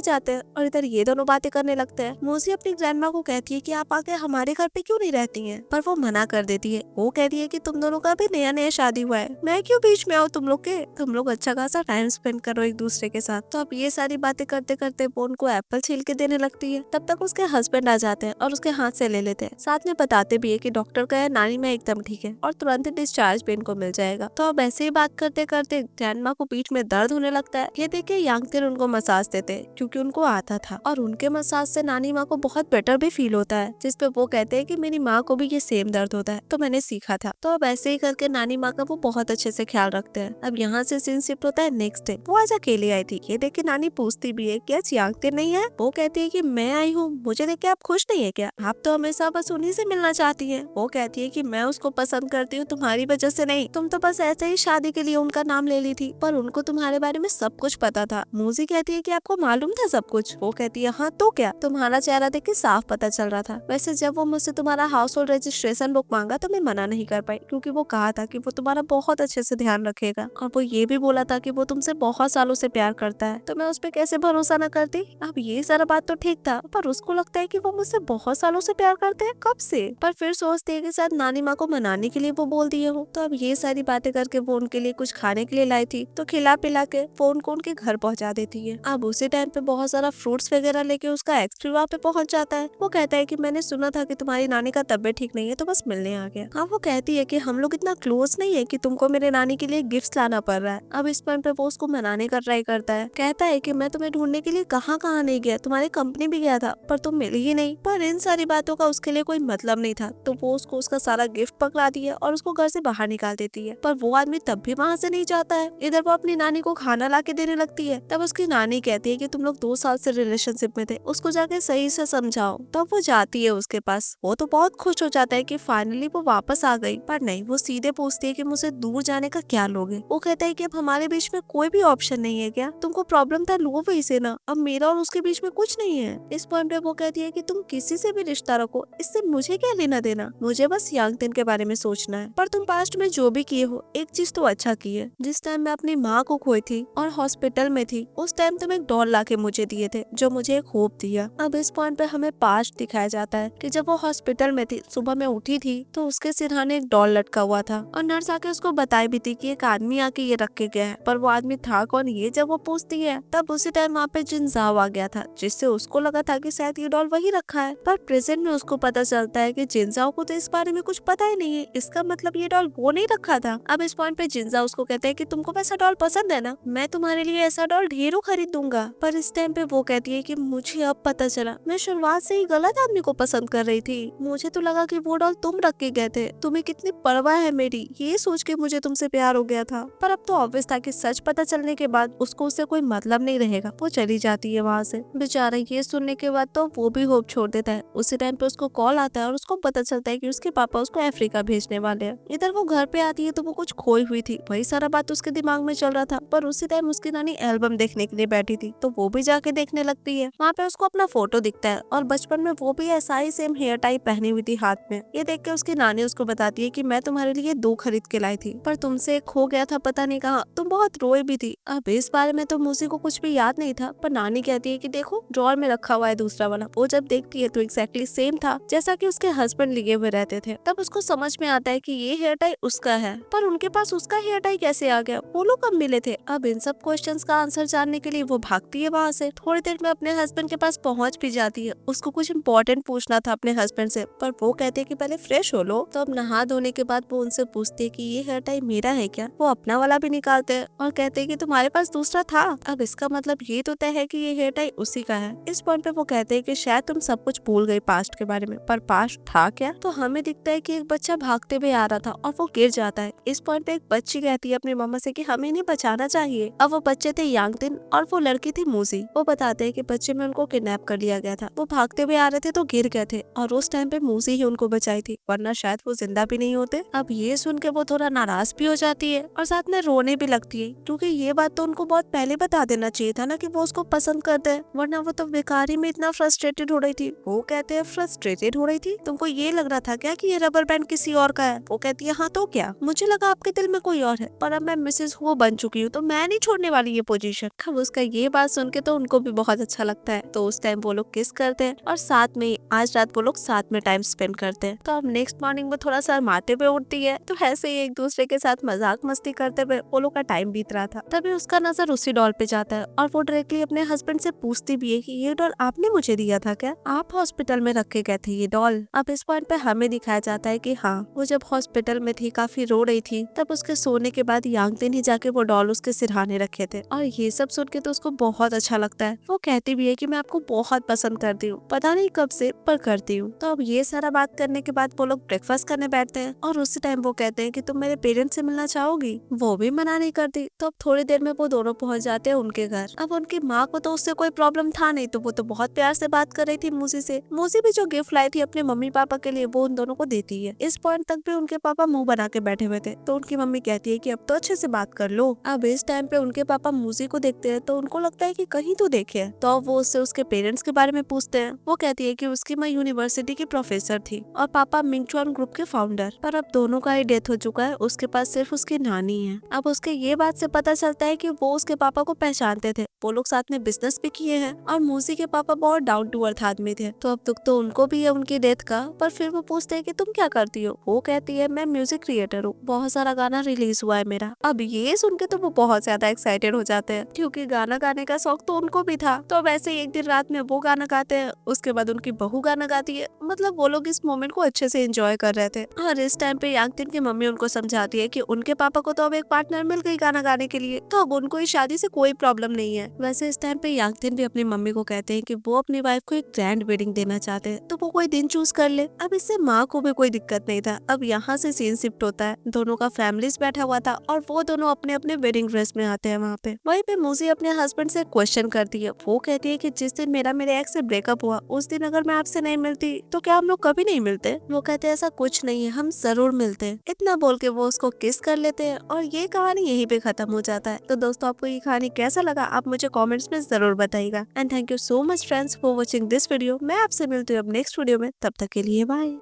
Speaker 1: जाते हैं और इधर ये दोनों बातें करने लगते हैं। मोसी अपनी ग्रैंडमा को कहती है कि आप आके हमारे घर पे क्यों नहीं रहती हैं, पर वो मना कर देती है। वो कहती है कि तुम दोनों का भी नया नया शादी हुआ है, मैं क्यों बीच में आऊँ तुम लोग के, तुम लोग अच्छा खासा टाइम स्पेंड करो एक दूसरे के साथ। तो अब ये सारी बातें करते करते वो उनको एप्पल छील के देने लगती है। तब तक उसके हस्बैंड आ जाते हैं और उसके हाथ से ले लेते हैं, साथ में बताते भी है कि डॉक्टर का है नानी में एकदम ठीक है और तुरंत ही डिस्चार्ज भी इनको मिल जाएगा। तो अब ऐसे ही बात करते करते ग्रैंडमा को पीठ में दर्द होने लगता है। ये देख के यांगतिन उनको मसाज देते हैं क्योंकि उनको आता था, और उनके मसाज से नानी माँ को बहुत बेटर भी फील होता है, जिसपे वो कहते हैं कि मेरी माँ को भी ये सेम दर्द होता है तो मैंने सीखा था। तो अब ऐसे ही करके नानी माँ का वो बहुत अच्छे से ख्याल रखते हैं। अब यहाँ से सीन शिफ्ट होता है नेक्स्ट डे। वो आज अकेली आई थी। ये देख के नानी पूछती भी है क्या यांगतिन नहीं है। वो कहती है कि मैं आई हूँ, मुझे देख के आप खुश नहीं है क्या, आप तो हमेशा बस उन्हीं से मिलना चाहती है। वो कहती है कि मैं उसको पसंद करती हूँ तुम्हारी वजह से नहीं, तुम तो बस ऐसे ही शादी के लिए उनका नाम ले ली थी, पर उनको तुम्हारे बारे में सब कुछ पता था। मूजी कहती है कि आपको मालूम था सब कुछ। वो कहती है हाँ तो क्या, तुम्हारा चेहरा देख के साफ पता चल रहा था। वैसे जब वो मुझसे तुम्हारा हाउस होल्ड रजिस्ट्रेशन बुक मांगा तो मैं मना नहीं कर पाई, क्योंकि वो कहा था कि वो तुम्हारा बहुत अच्छे से ध्यान रखेगा, और वो ये भी बोला था कि वो तुमसे बहुत सालों से प्यार करता है, तो मैं उस पर कैसे भरोसा न करती। अब ये सारा बात तो ठीक था, पर उसको लगता है कि वो मुझसे बहुत सालों से प्यार करते हैं, कब से। पर फिर सोचती है कि शायद नानी माँ को मनाने के लिए वो बोल दिए हो। तो अब ये सारी बातें करके वो उनके लिए कुछ खाने के लिए लाई थी, तो खिला पिला के वो उनको उनके घर पहुंचा देती है। अब उसी टाइम पे बहुत सारा फ्रूट्स वगैरह लेके उसका एक्स भी वहाँ पे पहुंच जाता है। वो कहता है कि मैंने सुना था कि तुम्हारी नानी का तबीयत ठीक नहीं है तो बस मिलने आ गया। अब वो कहती है कि हम लोग इतना क्लोज नहीं है कि तुमको मेरे नानी के लिए गिफ्ट लाना पड़ रहा है। अब इस पॉइंट पे वो उसको मनाने का ट्राई करता है, कहता है कि मैं तुम्हें ढूंढने के लिए कहाँ कहाँ नहीं गया, तुम्हारी कंपनी भी गया था पर तुम मिली ही नहीं। पर इन सारी बातों का उसके लिए कोई मतलब नहीं था, तो वो उसको उसका सारा गिफ्ट पकड़ाती है और उसको घर से बाहर निकाल देती है। पर वो आदमी तब भी वहाँ से नहीं जाता है। इधर वो अपनी नानी को खाना ला के देने लगती है। तब उसकी नानी कहती है कि तुम लोग 2 साल से रिलेशनशिप में थे, उसको जाके सही से समझाओ। तब वो जाती है उसके पास। वो तो बहुत खुश हो जाता है कि फाइनली वो वापस आ गई, पर नहीं, वो सीधे पूछती है कि मुझसे दूर जाने का क्या लोगे। वो कहता है कि अब हमारे बीच में कोई भी ऑप्शन नहीं है क्या, तुमको प्रॉब्लम था लो वही से ना, अब मेरा और उसके बीच में कुछ नहीं है। इस पॉइंट पे वो कहती है कि तुम किसी से भी रिश्ता रखो, इससे मुझे क्या लेना देना, मुझे बस यांगतिन के बारे में सोचना है। पर तुम पास्ट में जो भी किए हो एक चीज तो अच्छा की है, जिस टाइम मैं अपनी माँ को खोई थी और हॉस्पिटल में थी उस टाइम तुम एक डॉल ला के मुझे दिए थे, जो मुझे एक होप दिया। अब इस पॉइंट पे हमें पास्ट दिखाया जाता है कि जब वो हॉस्पिटल में थी, सुबह में उठी थी तो उसके सिरहाने एक डॉल लटका हुआ था, और नर्स आके उसको बताई भी थी कि एक आदमी आके ये रख के गया है, पर वो आदमी था कौन ये जब वो पूछती है तब उसी टाइम वहाँ पे जिनजाओ आ गया था, जिससे उसको लगा था कि शायद ये डॉल वही रखा है। पर प्रेजेंट में उसको पता चलता है कि जिनजाओ को तो इस बारे में कुछ पता ही नहीं है, इसका मतलब ये डॉल वो नहीं रखा था। अब इस पॉइंट पे जिनजाओ उसको कहते हैं कि तुमको वैसा डॉल पसंद है ना, मैं तुम्हारे लिए ऐसा डॉल ढेरों खरीद दूंगा। पर इस टाइम पे वो कहती है कि मुझे अब पता चला, मैं शुरुआत से ही गलत आदमी को पसंद कर रही थी, मुझे तो लगा कि वो डॉल तुम रख के गए थे, तुम्हें कितनी परवाह है मेरी, ये सोच के मुझे तुमसे प्यार हो गया था। पर अब तो ऑब्वियस था कि सच पता चलने के बाद उसको उससे कोई मतलब नहीं रहेगा। वो चली जाती है वहाँ से। बेचारा ये सुनने के बाद तो वो भी होप छोड़ देता है। उसी टाइम पे उसको कॉल आता है और उसको पता चलता है कि उसके पापा उसको अफ्रीका भेजने वाले हैं। इधर वो घर पे आती है तो वो कुछ खोई हुई थी, वही सारा बात उसके दिमाग में चल रहा था। पर उसी टाइम उसकी नानी एल्बम देखने के लिए बैठी थी, तो वो भी जाके देखने लगती है। वहाँ पे उसको अपना फोटो दिखता है और बचपन में वो भी ऐसा ही सेम हेयर टाई पहनी हुई थी हाथ में। ये देख के उसकी नानी उसको बताती है कि मैं तुम्हारे लिए 2 खरीद के लाई थी, पर तुमसे एक खो गया था, पता नहीं कहाँ, तुम बहुत रोए भी थी। अब इस बारे में तो मूसी को कुछ भी याद नहीं था, पर नानी कहती है कि देखो ड्रॉर में रखा हुआ है दूसरा वाला। वो जब देखती है तो एग्जैक्टली सेम था जैसा कि उसके हस्बैंड लिए हुए रहते थे। तब उसको समझ में आता है कि ये हेयर टाई उसका है, पर उनके पास उसका हेयर टाई कैसे आ गया, वो लोग कब मिले थे। अब इन सब क्वेश्चंस का आंसर जानने के लिए वो भागती है वहाँ से। थोड़ी देर में अपने हस्बैंड के पास पहुँच भी जाती है। उसको कुछ इम्पोर्टेंट पूछना था अपने हस्बैंड से, पर वो कहते हैं कि पहले फ्रेश हो लो। तो अब नहा धोने के बाद वो उनसे पूछती है कि ये हेयर टाई मेरा है क्या। वो अपना वाला भी निकालते हैं और कहते हैं कि तुम्हारे पास दूसरा था। अब इसका मतलब ये तो तय है कि ये हेयर टाई उसी का है। इस पॉइंट पे वो कहते हैं कि शायद तुम सब कुछ भूल गई पास्ट के बारे में, पर पास्ट था क्या। तो हमें दिखता है कि एक बच्चा भागते हुए आ रहा था और वो गिर जाता है। इस पॉइंट पे एक बच्ची कहती है अपनी मम्मा से कि हमें इन्हें बचाना चाहिए। अब वो बच्चे थे यांगतिन और वो लड़की थी मूसी। वो बताते हैं कि बच्चे में उनको किडनैप कर लिया गया था, वो भागते हुए आ रहे थे तो गिर गए थे और उस टाइम पे मूसी ही उनको बचाई थी, वरना शायद वो जिंदा जिंदा भी नहीं होते। अब ये सुन के वो थोड़ा नाराज भी हो जाती है और साथ में रोने भी लगती है, क्योंकि ये बात तो उनको बहुत पहले बता देना चाहिए था ना कि वो उसको पसंद करते हैं, वरना वो तो बेकारी में इतना फ्रस्ट्रेटेड हो रही थी। वो कहते हैं फ्रस्ट्रेटेड हो रही थी, तुमको ये लग रहा था क्या कि ये रबर बैंड किसी और का है? वो कहती है हाँ तो क्या, मुझे लगा आपके दिल में कोई और है, पर अब मैं मिसेस वो बन चुकी हूँ तो मैं नहीं छोड़ने वाली ये पोजीशन। अब उसका ये बात सुन के तो उनको भी बहुत अच्छा लगता है, तो उस टाइम वो लोग किस करते हैं और साथ में आज रात वो लोग साथ में टाइम स्पेंड करते हैं। तो अब नेक्स्ट मॉर्निंग वो थोड़ा शर्माते हुए उठती है, तो ऐसे ही एक दूसरे के साथ मजाक मस्ती करते हुए वो लोग का टाइम बीत रहा था। तभी उसका नजर उसी डॉल पे जाता है और वो डायरेक्टली अपने हस्बैंड से पूछती भी है कि ये डॉल आपने मुझे दिया था क्या? आप हॉस्पिटल में रखे गए थे ये डॉल? अब इस पॉइंट पे हमें दिखाया जाता है कि हाँ, वो जब हॉस्पिटल में थी, काफी रो रही थी, तब उसके सोने के बाद यांगतिन ही जाके वो डॉल उसके सिरहाने रखे थे। और ये सब सुन के तो उसको बहुत अच्छा लगता है। वो कहती भी है कि मैं आपको बहुत पसंद करती हूँ, पता नहीं कब से पर करती हूँ। तो अब ये सारा बात करने के बाद वो लोग ब्रेकफास्ट करने बैठते हैं और उसी टाइम वो कहते हैं कि तुम मेरे पेरेंट्स से मिलना चाहोगी? वो भी मना नहीं करती। तो अब थोड़ी देर में वो दोनों पहुंच जाते हैं उनके घर। अब उनकी माँ को तो उससे कोई प्रॉब्लम था नहीं, तो वो तो बहुत प्यार से बात कर रही थी मूसी से। मूसी भी जो गिफ्ट लाई थी अपने मम्मी पापा के लिए वो उन दोनों को देती है। इस पॉइंट तक भी उनके पापा मुंह बना के बैठे हुए थे, तो उनकी मम्मी कहती है कि अब तो अच्छे से बात कर लो। अब इस टाइम पे उनके पापा मूसी को देखते हैं तो उनको लगता है कि कहीं तो देखे है, तो वो उससे उसके पेरेंट्स के बारे में पूछते हैं। वो कहती है कि उसकी माँ यूनिवर्सिटी की प्रोफेसर थी और पापा मिंगचुआन ग्रुप के फाउंडर, पर अब दोनों का ही डेथ हो चुका है, उसके पास सिर्फ उसकी नानी है। अब उसके ये बात से पता चलता है कि वो उसके पापा को पहचानते थे, वो लोग साथ में बिजनेस भी किए हैं और मूसी के पापा बहुत डाउन टू अर्थ आदमी थे। तो अब दुख तो उनको भी है उनकी डेथ का, पर फिर वो पूछते हैं कि तुम क्या करती हो? वो कहती है मैं म्यूजिक क्रिएटर हूँ, बहुत सारा गाना रिलीज हुआ है मेरा। अब ये सुन के तो वो बहुत ज्यादा एक्साइटेड हो जाते हैं, क्योंकि गाना गाने का शौक तो उनको भी था। तो वैसे ही एक दिन रात में वो गाना गाते हैं, उसके बाद उनकी बहू गाना गाती है। मतलब वो लोग इस मोमेंट को अच्छे से एंजॉय कर रहे थे। और इस टाइम पे यांगतिन की मम्मी उनको समझाती है कि उनके पापा को तो अब एक पार्टनर मिल गई गाना गाने के लिए, तो अब उनको इस शादी से कोई प्रॉब्लम नहीं है। वैसे इस टाइम पे यांगतिन भी अपनी मम्मी को कहते हैं कि वो अपनी वाइफ को एक ग्रैंड वेडिंग देना चाहते हैं, तो वो कोई दिन चूज कर ले। अब इससे माँ को भी कोई दिक्कत नहीं था। अब यहाँ से सीन शिफ्ट होता है, दोनों का फैमिलीज बैठा हुआ था और वो दोनों अपने अपने वेडिंग ड्रेस में आते हैं वहाँ पे। वहीं पे मूसी अपने हस्बैंड से क्वेश्चन करती है। वो कहती है कि जिस दिन मेरे एक्स से ब्रेकअप हुआ उस दिन अगर मैं आपसे नहीं मिलती तो क्या हम लोग कभी नहीं मिलते? वो कहते हैं ऐसा कुछ नहीं है, हम जरूर मिलते हैं। इतना बोल के वो उसको किस कर लेते हैं और ये कहानी यहीं पे खत्म हो जाता है। तो दोस्तों, आपको ये कहानी कैसा लगा आप मुझे कमेंट्स में जरूर बताइएगा। And thank you so much friends for watching this video. मैं आपसे मिलती हूँ अब नेक्स्ट वीडियो में, तब तक के लिए बाय।